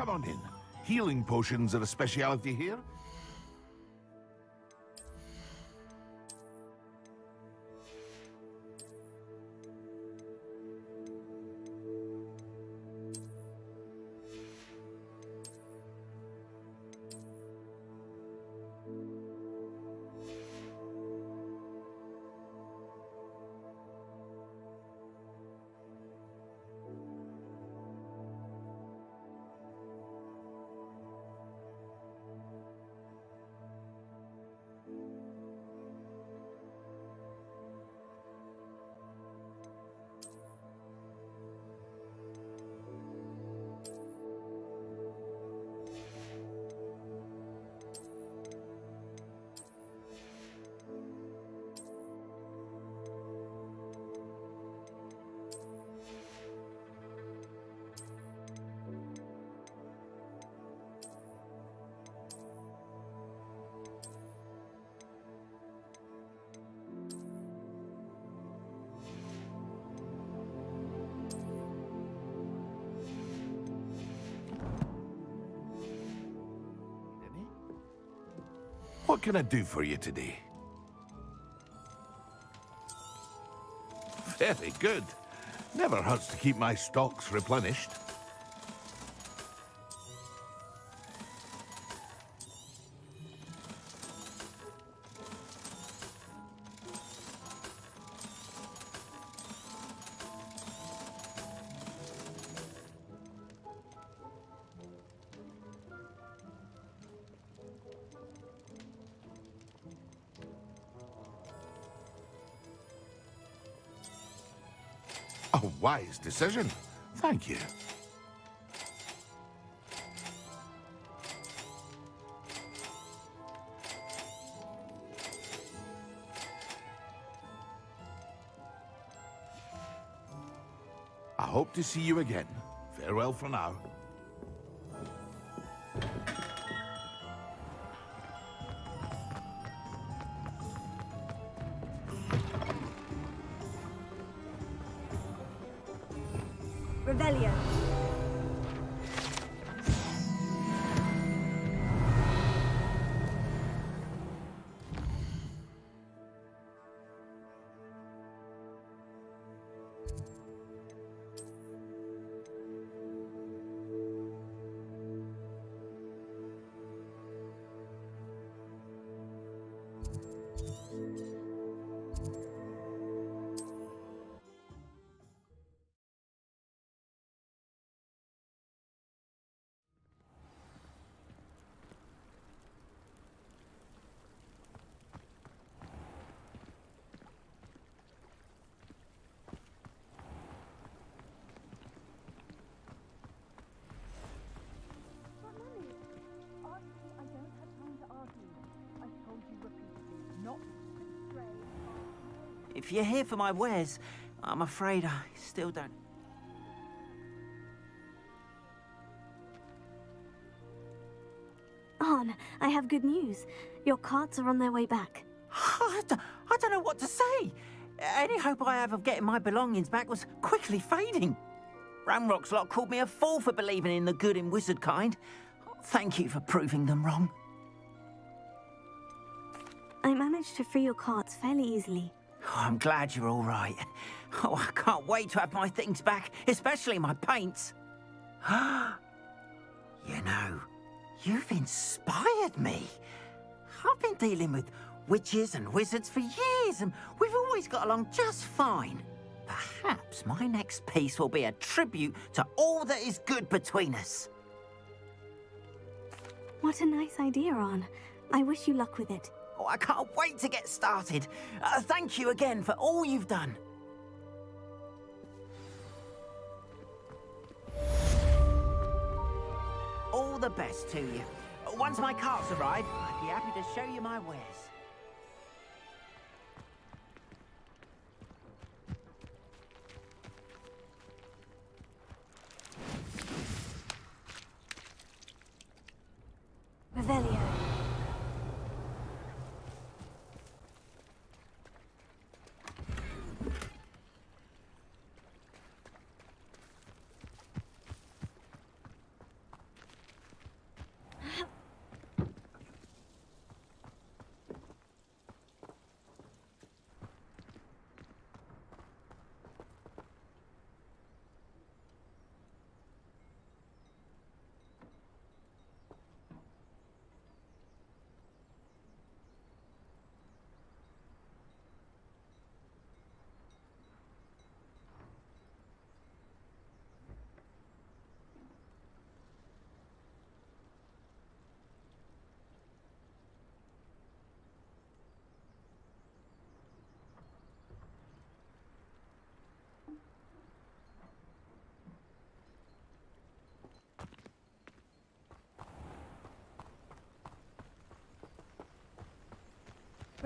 come on in. Healing potions are a speciality here. What can I do for you today? Very good. Never hurts to keep my stocks replenished. A wise decision. Thank you. I hope to see you again. Farewell for now. Revelio. If you're here for my wares, I'm afraid I still don't... Arn, I have good news. Your carts are on their way back. I don't know what to say. Any hope I have of getting my belongings back was quickly fading. Ramrock's lot called me a fool for believing in the good in wizard kind. Thank you for proving them wrong. I managed to free your carts fairly easily. Oh, I'm glad you're all right. Oh, I can't wait to have my things back, especially my paints. You know, you've inspired me. I've been dealing with witches and wizards for years, and we've always got along just fine. Perhaps my next piece will be a tribute to all that is good between us. What a nice idea, Arn. I wish you luck with it. Oh, I can't wait to get started. Thank you again for all you've done. All the best to you. Once my carts arrive, I'd be happy to show you my wares. Revelio.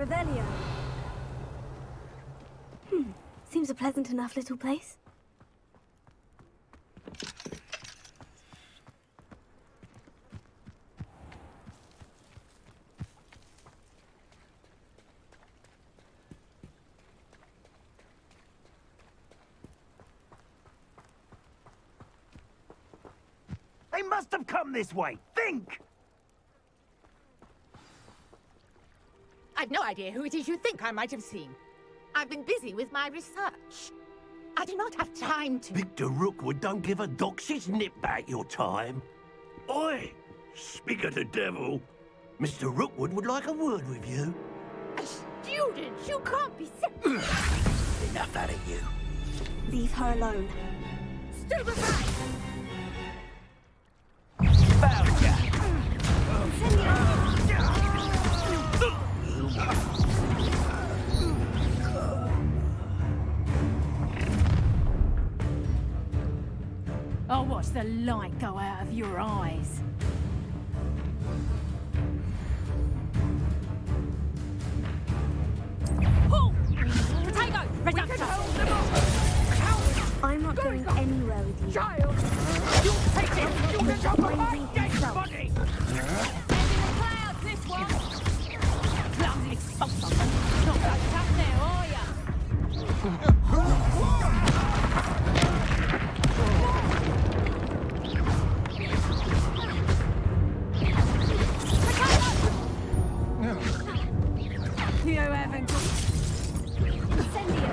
Revelio. Seems a pleasant enough little place. They must have come this way. Think! I've no idea who it is you think I might have seen. I've been busy with my research. I do not have time to... Victor Rookwood don't give a doxy's nip back your time. Oi! Speak of the devil. Mr. Rookwood would like a word with you. A student? You can't be... Enough out of you. Leave her alone. Stupefy! Found ya! I'll watch the light go out of your eyes. Pull! Potato! Reductor! I'm not going anywhere with you. Child! You take it! You can jump behind dead body! Clouds, this one! Clumsy sponsor! Not going up there, are ya? You haven't got... Incendio.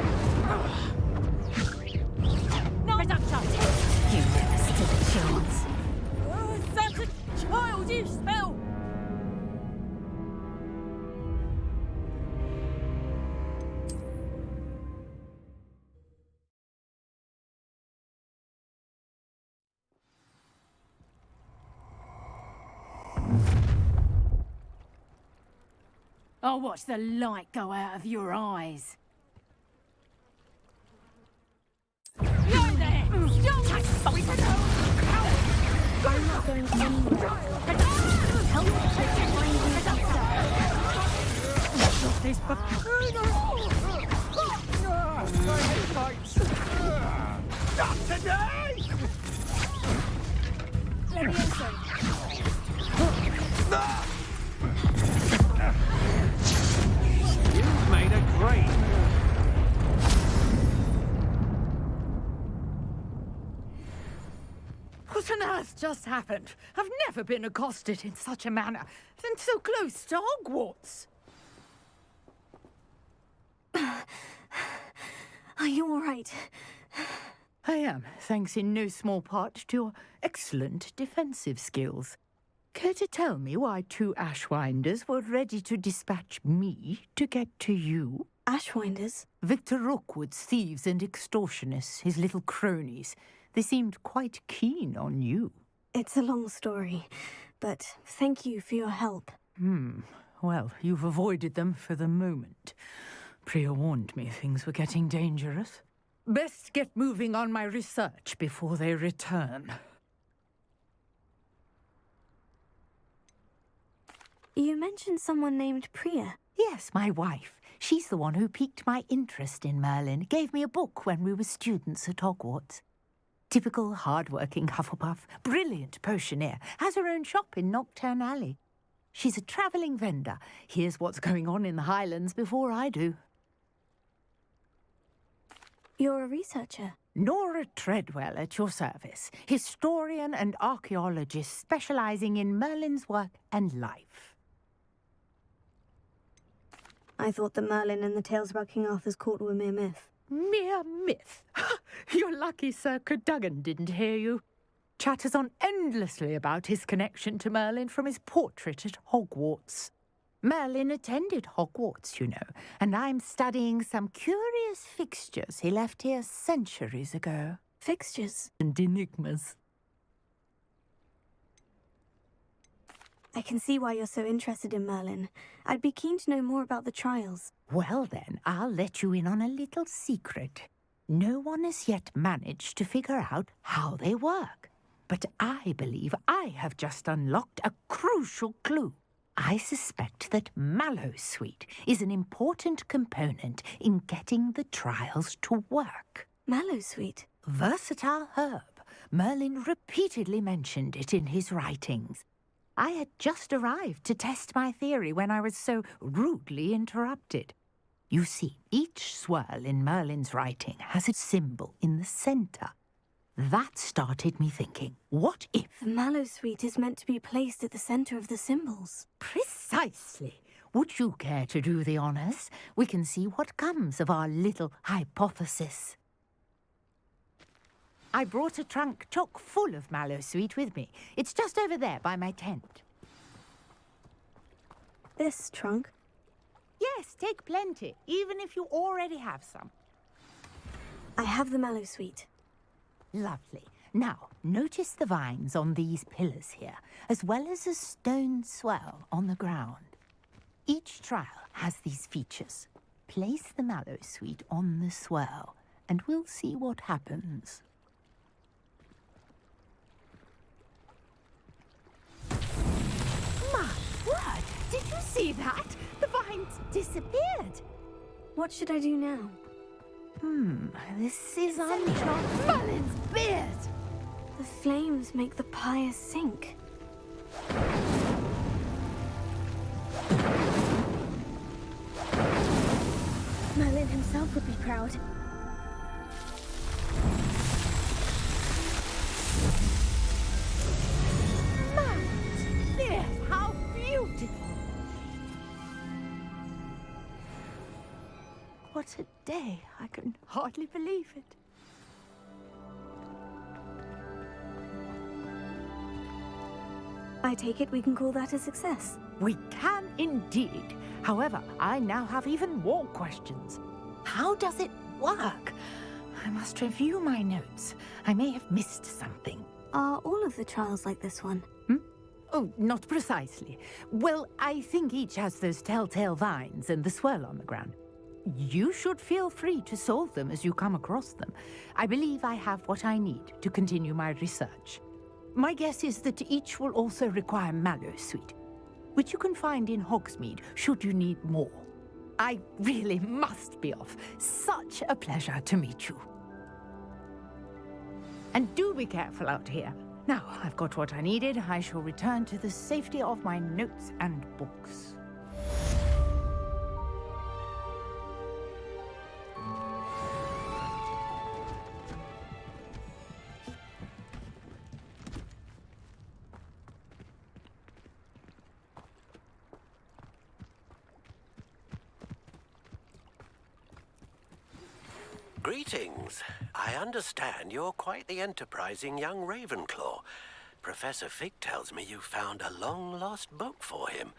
No! Reductor! You never stood a chance. Oh, such a childish spell! I'll watch the light go out of your eyes. You there! Don't touch me! I'm not going anywhere. Help me find these upstairs. This Not today! Levioso. You've made a great... What on earth just happened? I've never been accosted in such a manner, and so close to Hogwarts. Are you all right? I am, thanks in no small part to your excellent defensive skills. Care to tell me why two Ashwinders were ready to dispatch me to get to you? Ashwinders? Victor Rookwood's thieves and extortionists, his little cronies. They seemed quite keen on you. It's a long story, but thank you for your help. Well, you've avoided them for the moment. Priya warned me things were getting dangerous. Best get moving on my research before they return. You mentioned someone named Priya. Yes, my wife. She's the one who piqued my interest in Merlin. Gave me a book when we were students at Hogwarts. Typical hard-working Hufflepuff, brilliant potioneer, has her own shop in Nocturne Alley. She's a travelling vendor. Hears what's going on in the Highlands before I do. You're a researcher. Nora Treadwell at your service, historian and archaeologist specialising in Merlin's work and life. I thought that Merlin and the tales about King Arthur's court were mere myth. Mere myth? You're lucky Sir Cadogan didn't hear you. Chatters on endlessly about his connection to Merlin from his portrait at Hogwarts. Merlin attended Hogwarts, you know, and I'm studying some curious fixtures he left here centuries ago. Fixtures? And enigmas. I can see why you're so interested in Merlin. I'd be keen to know more about the trials. Well then, I'll let you in on a little secret. No one has yet managed to figure out how they work. But I believe I have just unlocked a crucial clue. I suspect that mallowsweet is an important component in getting the trials to work. Mallowsweet? Versatile herb. Merlin repeatedly mentioned it in his writings. I had just arrived to test my theory when I was so rudely interrupted. You see, each swirl in Merlin's writing has a symbol in the center. That started me thinking, what if... The mallowsweet is meant to be placed at the center of the symbols. Precisely. Would you care to do the honors? We can see what comes of our little hypothesis. I brought a trunk chock full of mallowsweet with me. It's just over there by my tent. This trunk? Yes, take plenty, even if you already have some. I have the mallowsweet. Lovely. Now, notice the vines on these pillars here, as well as a stone swell on the ground. Each trial has these features. Place the mallowsweet on the swell, and we'll see what happens. My word! Did you see that? The vines disappeared. What should I do now? This is uncharted. Merlin's beard! The flames make the pyre sink. Merlin himself would be proud. Yes, how beautiful! What a day. I can hardly believe it. I take it we can call that a success. We can indeed. However, I now have even more questions. How does it work? I must review my notes. I may have missed something. Are all of the trials like this one? Oh, not precisely. Well, I think each has those telltale vines and the swirl on the ground. You should feel free to solve them as you come across them. I believe I have what I need to continue my research. My guess is that each will also require mallowsweet, which you can find in Hogsmeade should you need more. I really must be off. Such a pleasure to meet you. And do be careful out here. Now, I've got what I needed. I shall return to the safety of my notes and books. Greetings. I understand you're quite the enterprising young Ravenclaw. Professor Fig tells me you found a long-lost book for him.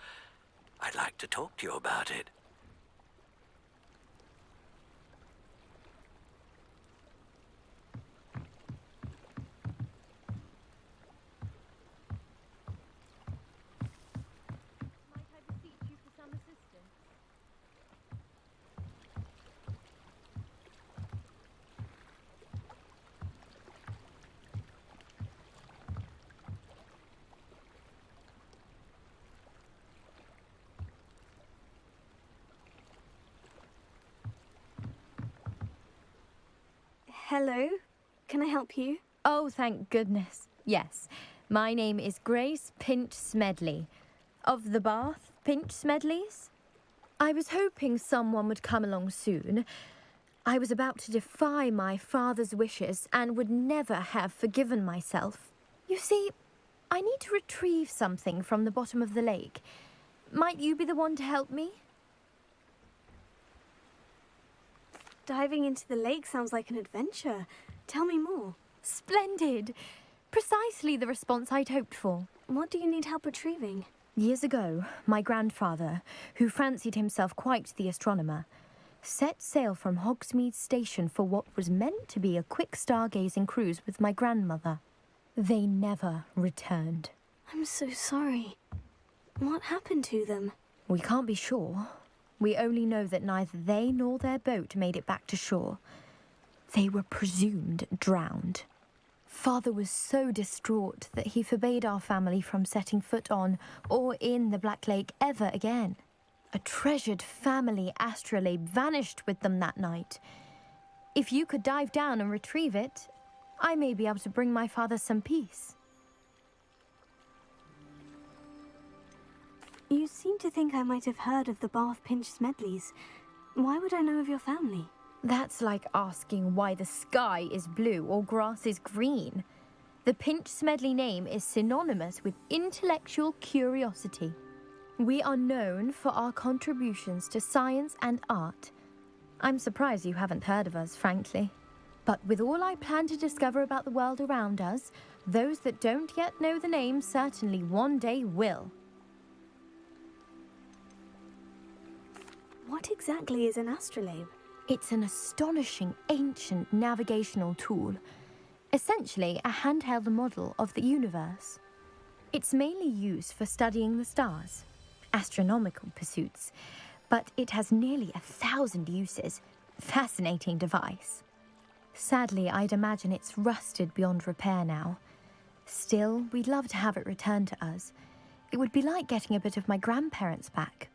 I'd like to talk to you about it. Hello, can I help you? Oh, thank goodness. Yes. My name is Grace Pinch Smedley. Of the Bath Pinch Smedleys? I was hoping someone would come along soon. I was about to defy my father's wishes and would never have forgiven myself. You see, I need to retrieve something from the bottom of the lake. Might you be the one to help me? Diving into the lake sounds like an adventure. Tell me more. Splendid! Precisely the response I'd hoped for. What do you need help retrieving? Years ago, my grandfather, who fancied himself quite the astronomer, set sail from Hogsmeade Station for what was meant to be a quick stargazing cruise with my grandmother. They never returned. I'm so sorry. What happened to them? We can't be sure. We only know that neither they nor their boat made it back to shore. They were presumed drowned. Father was so distraught that he forbade our family from setting foot on or in the Black Lake ever again. A treasured family astrolabe vanished with them that night. If you could dive down and retrieve it, I may be able to bring my father some peace. You seem to think I might have heard of the Bath Pinch Smedleys. Why would I know of your family? That's like asking why the sky is blue or grass is green. The Pinch Smedley name is synonymous with intellectual curiosity. We are known for our contributions to science and art. I'm surprised you haven't heard of us, frankly. But with all I plan to discover about the world around us, those that don't yet know the name certainly one day will. What exactly is an astrolabe? It's an astonishing ancient navigational tool. Essentially, a handheld model of the universe. It's mainly used for studying the stars, astronomical pursuits, but it has nearly 1,000 uses. Fascinating device. Sadly, I'd imagine it's rusted beyond repair now. Still, we'd love to have it returned to us. It would be like getting a bit of my grandparents back.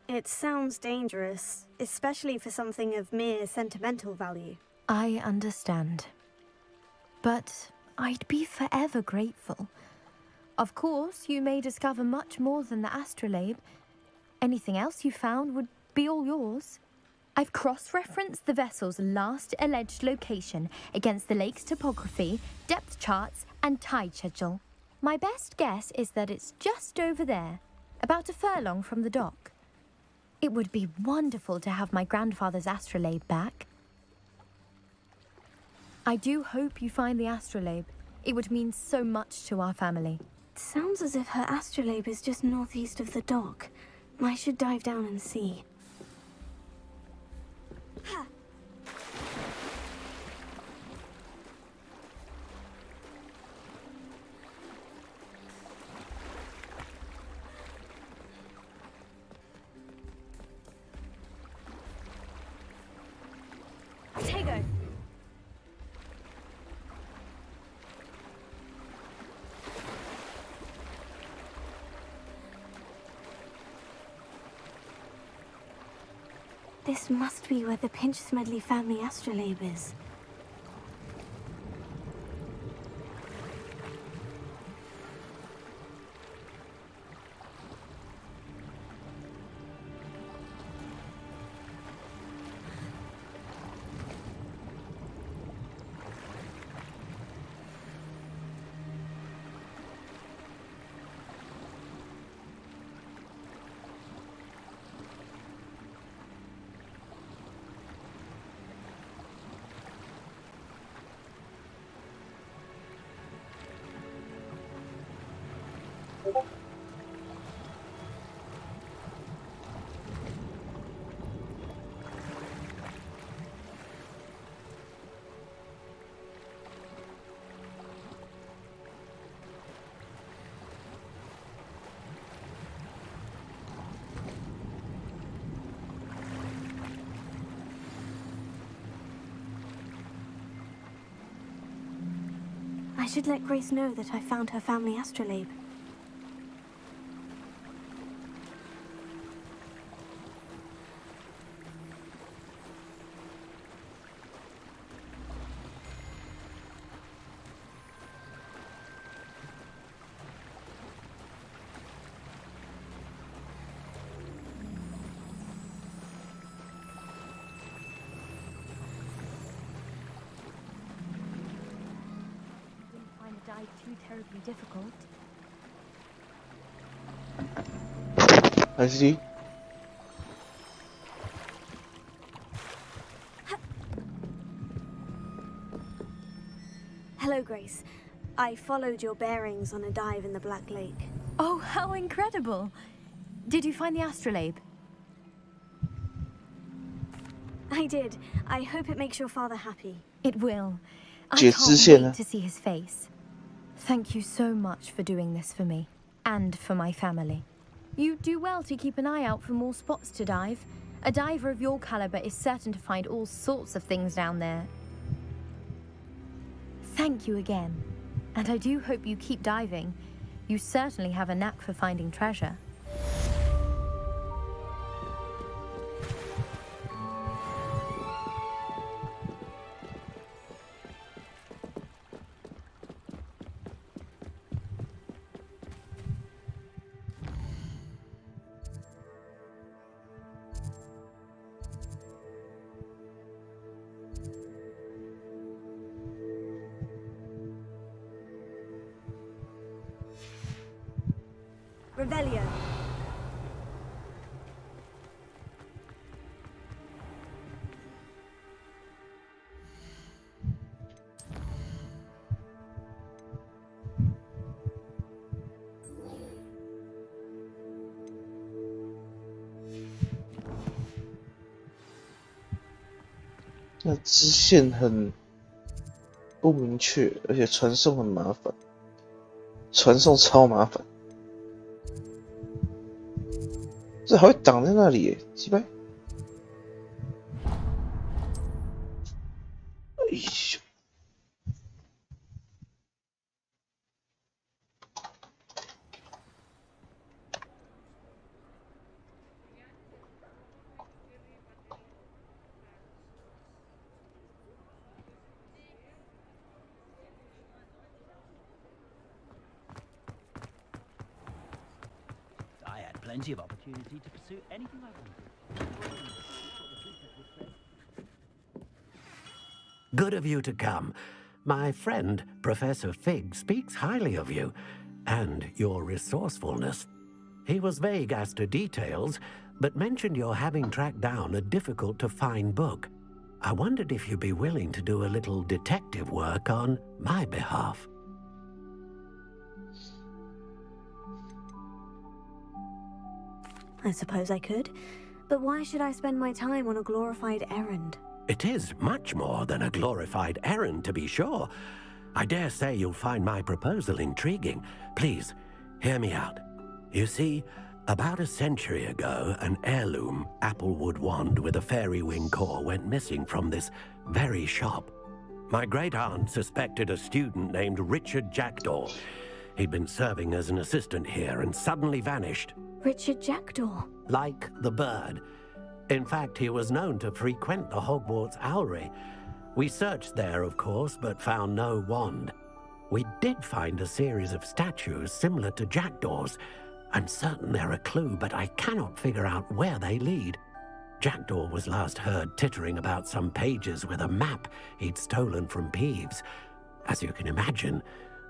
It sounds dangerous, especially for something of mere sentimental value. I understand. But I'd be forever grateful. Of course, you may discover much more than the astrolabe. Anything else you found would be all yours. I've cross-referenced the vessel's last alleged location against the lake's topography, depth charts, and tide schedule. My best guess is that it's just over there, about a furlong from the dock. It would be wonderful to have my grandfather's astrolabe back. I do hope you find the astrolabe. It would mean so much to our family. It sounds as if her astrolabe is just northeast of the dock. I should dive down and see. Ha! Tego! This must be where the Pinch Smedley family astrolabe is. I should let Grace know that I found her family astrolabe. Too terribly difficult. I see. Hello, Grace. I followed your bearings on a dive in the Black Lake. Oh, how incredible! Did you find the astrolabe? I did. I hope it makes your father happy. It will. I 解 can't 支线呢？ wait to see his face. Thank you so much for doing this for me, and for my family. You do well to keep an eye out for more spots to dive. A diver of your caliber is certain to find all sorts of things down there. Thank you again. And I do hope you keep diving. You certainly have a knack for finding treasure. Revelio. 那支线很不明确，而且传送很麻烦，传送超麻烦。这还会挡在那里耶，鸡掰！哎呦！Plenty of opportunity to pursue anything I wanted. Good of you to come. My friend, Professor Fig, speaks highly of you and your resourcefulness. He was vague as to details, but mentioned your having tracked down a difficult-to-find book. I wondered if you'd be willing to do a little detective work on my behalf. I suppose I could, but why should I spend my time on a glorified errand? It is much more than a glorified errand, to be sure. I dare say you'll find my proposal intriguing. Please, hear me out. You see, about a century ago, an heirloom applewood wand with a fairy wing core went missing from this very shop. My great-aunt suspected a student named Richard Jackdaw. He'd been serving as an assistant here and suddenly vanished. Richard Jackdaw? Like the bird. In fact, he was known to frequent the Hogwarts Owlery. We searched there, of course, but found no wand. We did find a series of statues similar to Jackdaw's. I'm certain they're a clue, but I cannot figure out where they lead. Jackdaw was last heard tittering about some pages with a map he'd stolen from Peeves. As you can imagine,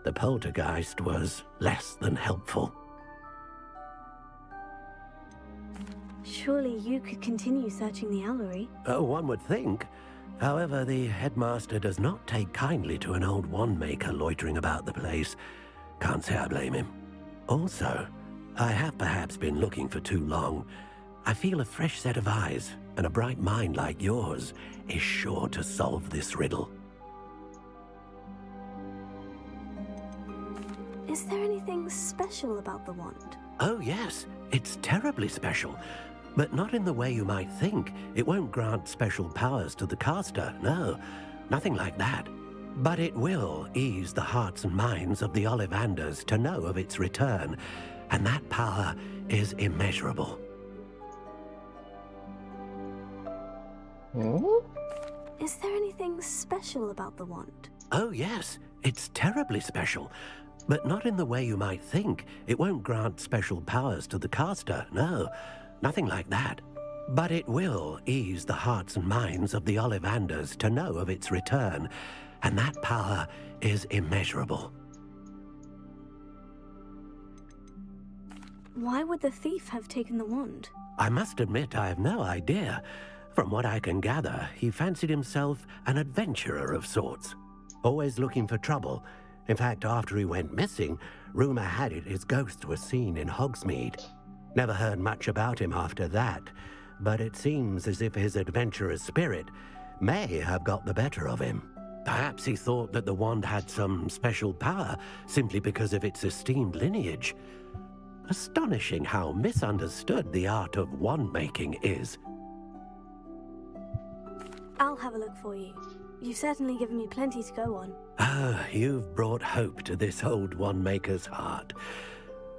the poltergeist was less than helpful. Surely you could continue searching the Owlery. One would think. However, the headmaster does not take kindly to an old wand maker loitering about the place. Can't say I blame him. Also, I have perhaps been looking for too long. I feel a fresh set of eyes, and a bright mind like yours is sure to solve this riddle. Is there anything special about the wand? Oh yes, it's terribly special. But not in the way you might think. It won't grant special powers to the caster, no. Nothing like that. But it will ease the hearts and minds of the Ollivanders to know of its return, and that power is immeasurable. Is there anything special about the wand? Oh yes, it's terribly special. But not in the way you might think. It won't grant special powers to the caster, no. Nothing like that. But it will ease the hearts and minds of the Ollivanders to know of its return, and that power is immeasurable. Why would the thief have taken the wand? I must admit I have no idea. From what I can gather, he fancied himself an adventurer of sorts. Always looking for trouble. In fact, after he went missing, rumor had it his ghost was seen in Hogsmeade. Never heard much about him after that, but it seems as if his adventurous spirit may have got the better of him. Perhaps he thought that the wand had some special power simply because of its esteemed lineage. Astonishing how misunderstood the art of wand-making is. I'll have a look for you. You've certainly given me plenty to go on. Ah, you've brought hope to this old one-maker's heart.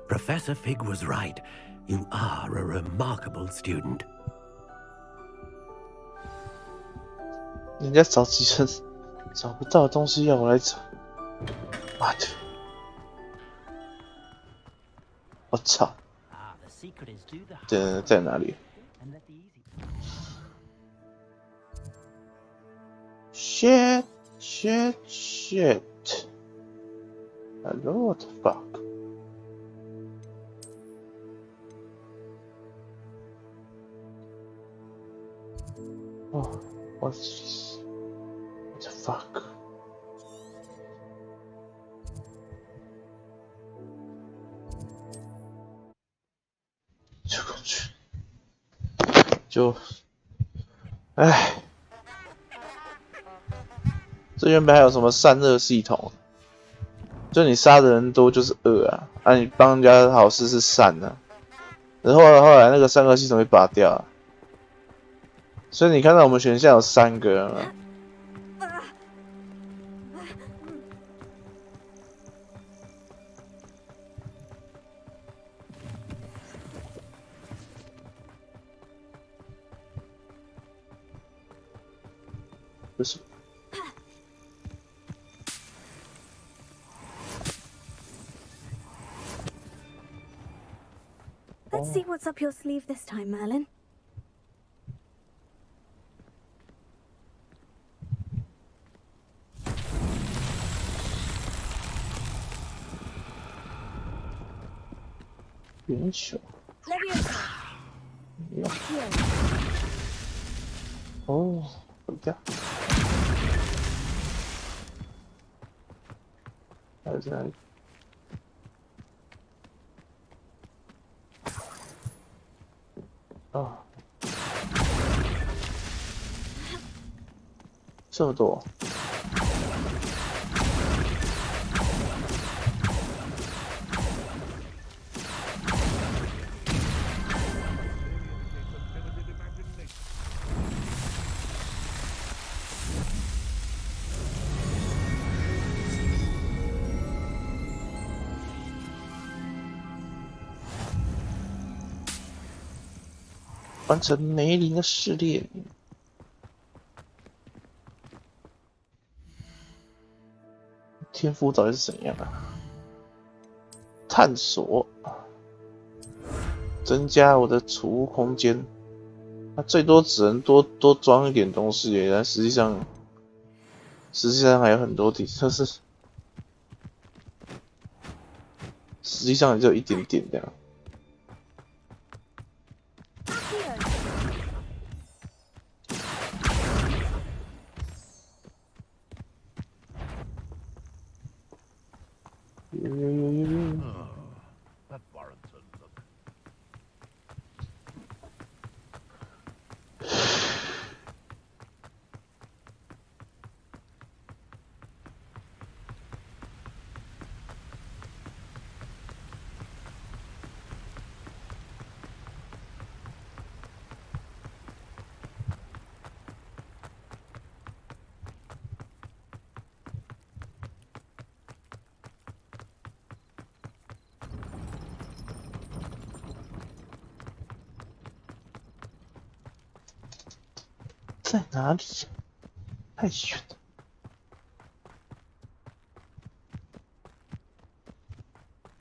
Professor Fig was right. You are a remarkable student. 人家找几层找不到的东西要我来找，妈的！我操！在哪里 ？Shit! Shit! Shit! Hello, what the fuck? Oh, what's this? What the fuck? 就过去，唉，这原本还有什么善恶系统？就你杀的人多就是恶啊，你帮人家好事是善啊。然后后来那个善恶系统被拔掉了，所以你看到我们选项有3个啊。不是。Let's see what's up your sleeve this time, Merlin. 元首。哦，回家。还有在哪里？啊，这么多。完成梅林的试炼。天赋到底是怎样啊？探索，增加我的储物空间。它最多只能多装一点东西耶，但实际上还有很多地，就是实际上也只有一点点这样。在哪里？太远了。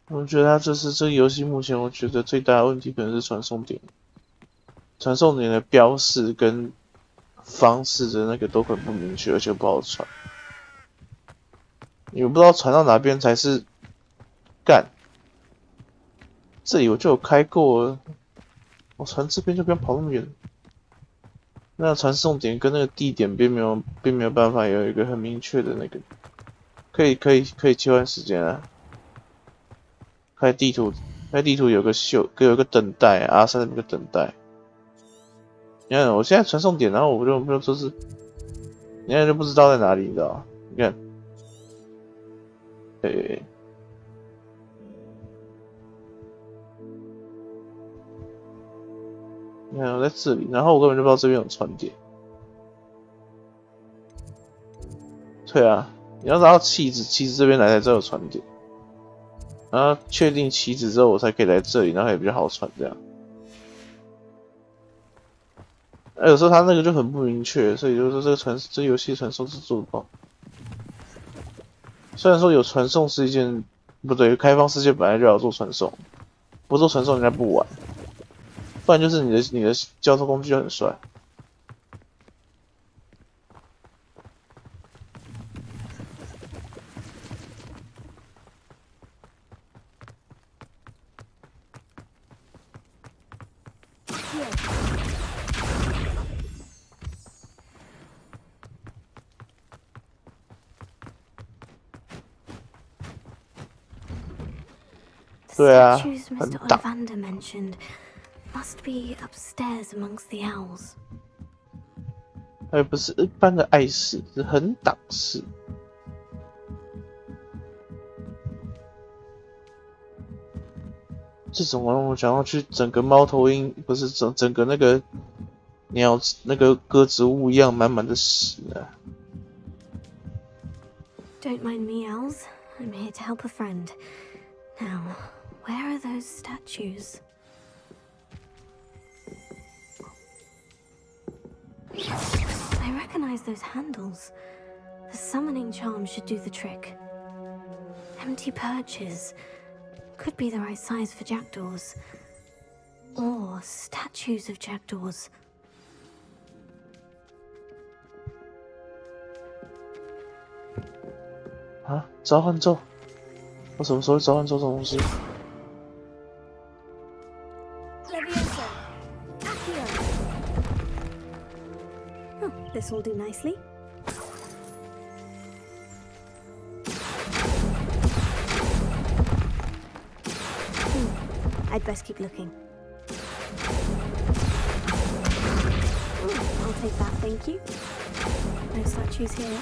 我觉得它这是这个游戏目前我觉得最大的问题可能是传送点，传送点的标示跟方式的那个都很不明确，而且不好传。你们不知道传到哪边才是干。这里我就有开过了，我传这边就不用跑那么远。那传送点跟那个地点并没有办法有一个很明确的那个，可以切换时间啊。开地图有个等待啊，R3有个等待。你看我现在传送点，然后我就说是，你看就不知道在哪里，你知道吗？你看，你看我在这里，然后我根本就不知道这边有传点。对啊，你要拿到棋子，棋子这边来才知道有船点，然后确定棋子之后，我才可以来这里，然后也比较好传这样。有时候它那个就很不明确，所以就是说这游戏传送是做不到。虽然说有传送是一件不对，开放世界本来就要做传送，不做传送人家不玩，不然就是你的交通工具就很帅。对啊，很大。Mr. Ollivander mentioned must be upstairs amongst the owls. 而不是一般的碍事，是很挡事。这种我想要去整个猫头鹰，不是整个那个鸟那个鸽子屋一样满满的屎啊！ Don't mind me, owls. I'm here to help a friend. Now, where are those statues? I recognize those handles. The summoning charm should do the trick. Empty perches. Could be the right size for jackdaws. Or statues of jackdaws. Ah, 召唤咒？我什么时候召唤咒这种东西？ This will do nicely. I'd best keep looking. I'll take that, thank you. No statues here.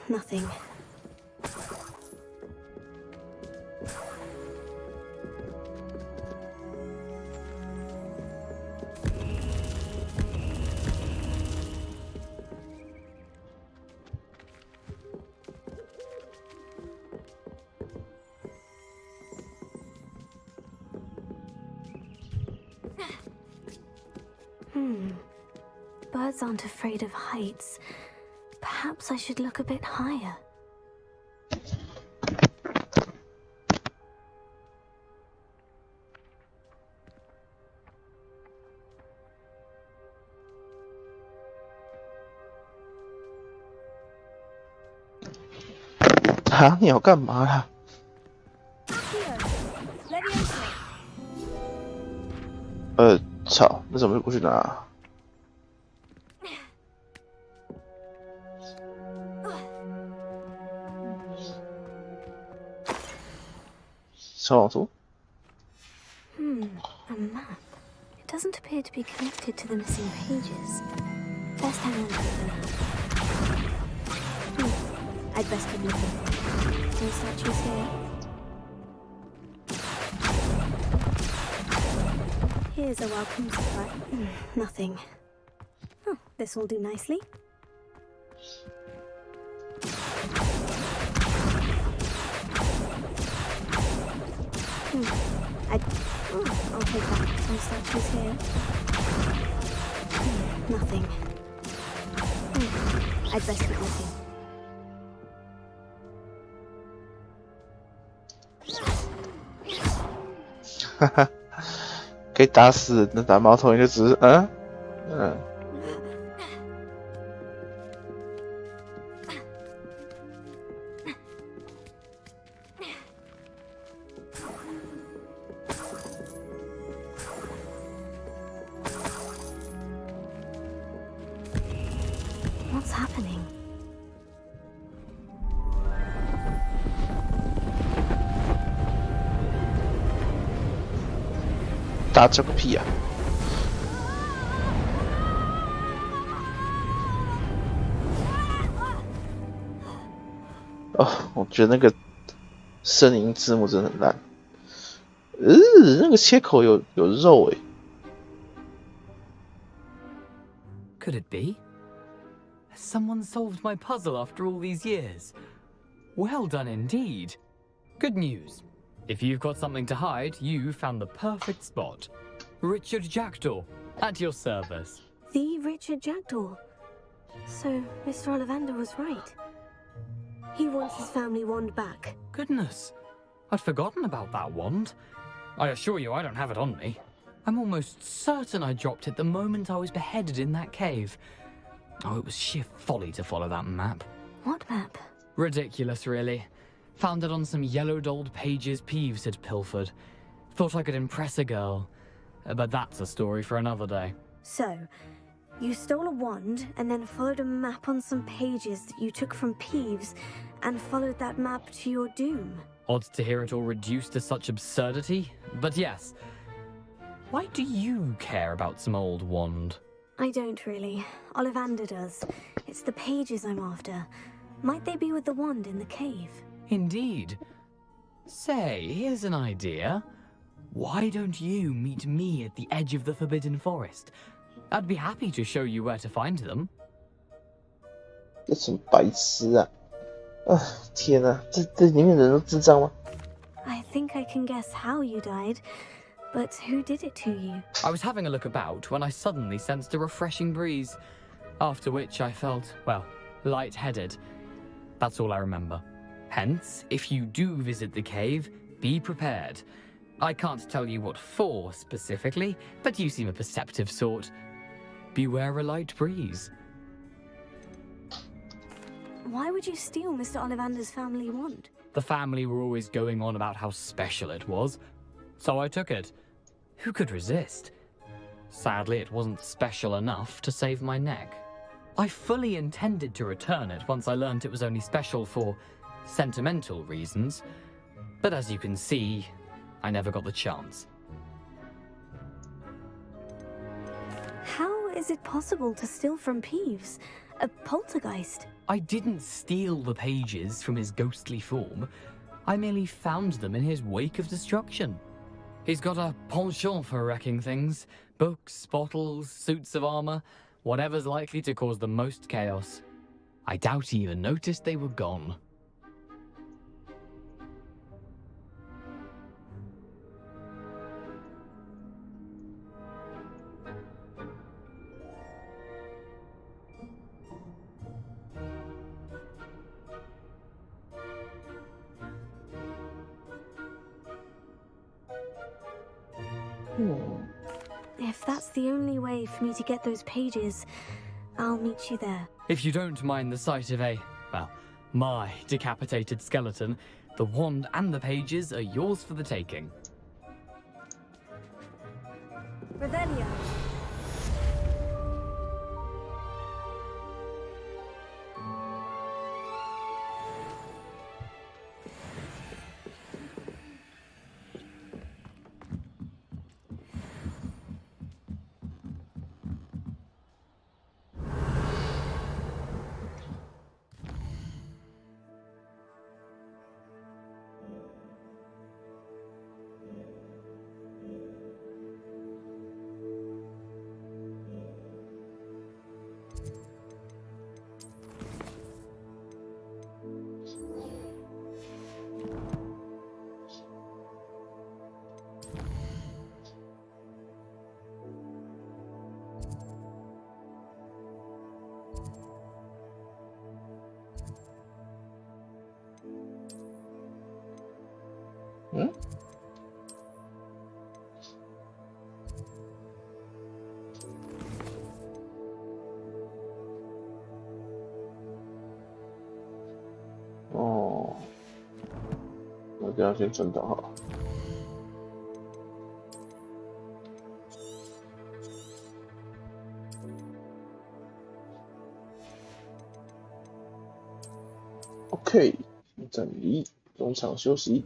Nothing. Birds aren't afraid of heights. Perhaps I should look a bit higher. Ah, 你要干嘛啦？操，那怎么就过去拿？ A map. It doesn't appear to be connected to the missing pages. Best hang on to it for now. I'd best keep looking. No statues here. Here's a welcome surprise. Nothing. Oh, this will do nicely. I'll take that. No statues here. Nothing. I'd best keep looking. Haha. 可以打死人的打猫头鹰就只是What's happening? 打这个屁啊！哦，我觉得那个声音字幕真的很烂。那个切口有肉诶。 Could it be? Someone solved my puzzle after all these years. Well done indeed. Good news. If you've got something to hide, you found the perfect spot. Richard Jackdaw, at your service. The Richard Jackdaw. So, Mr. Ollivander was right. He wants his family wand back. Goodness, I'd forgotten about that wand. I assure you I don't have it on me. I'm almost certain I dropped it the moment I was beheaded in that cave. Oh, it was sheer folly to follow that map. What map? Ridiculous, really. Found it on some yellowed old pages Peeves had pilfered. Thought I could impress a girl. But that's a story for another day. So, you stole a wand and then followed a map on some pages that you took from Peeves and followed that map to your doom. Odd to hear it all reduced to such absurdity, but yes. Why do you care about some old wand? I don't really. Ollivander does. It's the pages I'm after. Might they be with the wand in the cave? Indeed. Say, here's an idea. Why don't you meet me at the edge of the Forbidden Forest? I'd be happy to show you where to find them. 这什么白痴啊！天哪，这里面人都智障吗？ I think I can guess how you died, but who did it to you? I was having a look about when I suddenly sensed a refreshing breeze, after which I felt, well, lightheaded. That's all I remember. Hence, if you do visit the cave, be prepared. I can't tell you what for specifically, but you seem a perceptive sort. Beware a light breeze. Why would you steal Mr. Ollivander's family wand? The family were always going on about how special it was, so I took it. Who could resist? Sadly, it wasn't special enough to save my neck. I fully intended to return it once I learned it was only special for sentimental reasons, but as you can see, I never got the chance. How is it possible to steal from Peeves? A poltergeist? I didn't steal the pages from his ghostly form. I merely found them in his wake of destruction. He's got a penchant for wrecking things. Books, bottles, suits of armor, whatever's likely to cause the most chaos. I doubt he even noticed they were gone. If that's the only way for me to get those pages, I'll meet you there. If you don't mind the sight of my decapitated skeleton, the wand and the pages are yours for the taking. Revelio.哦，我这样先存档好了。OK，暂离，中场休息。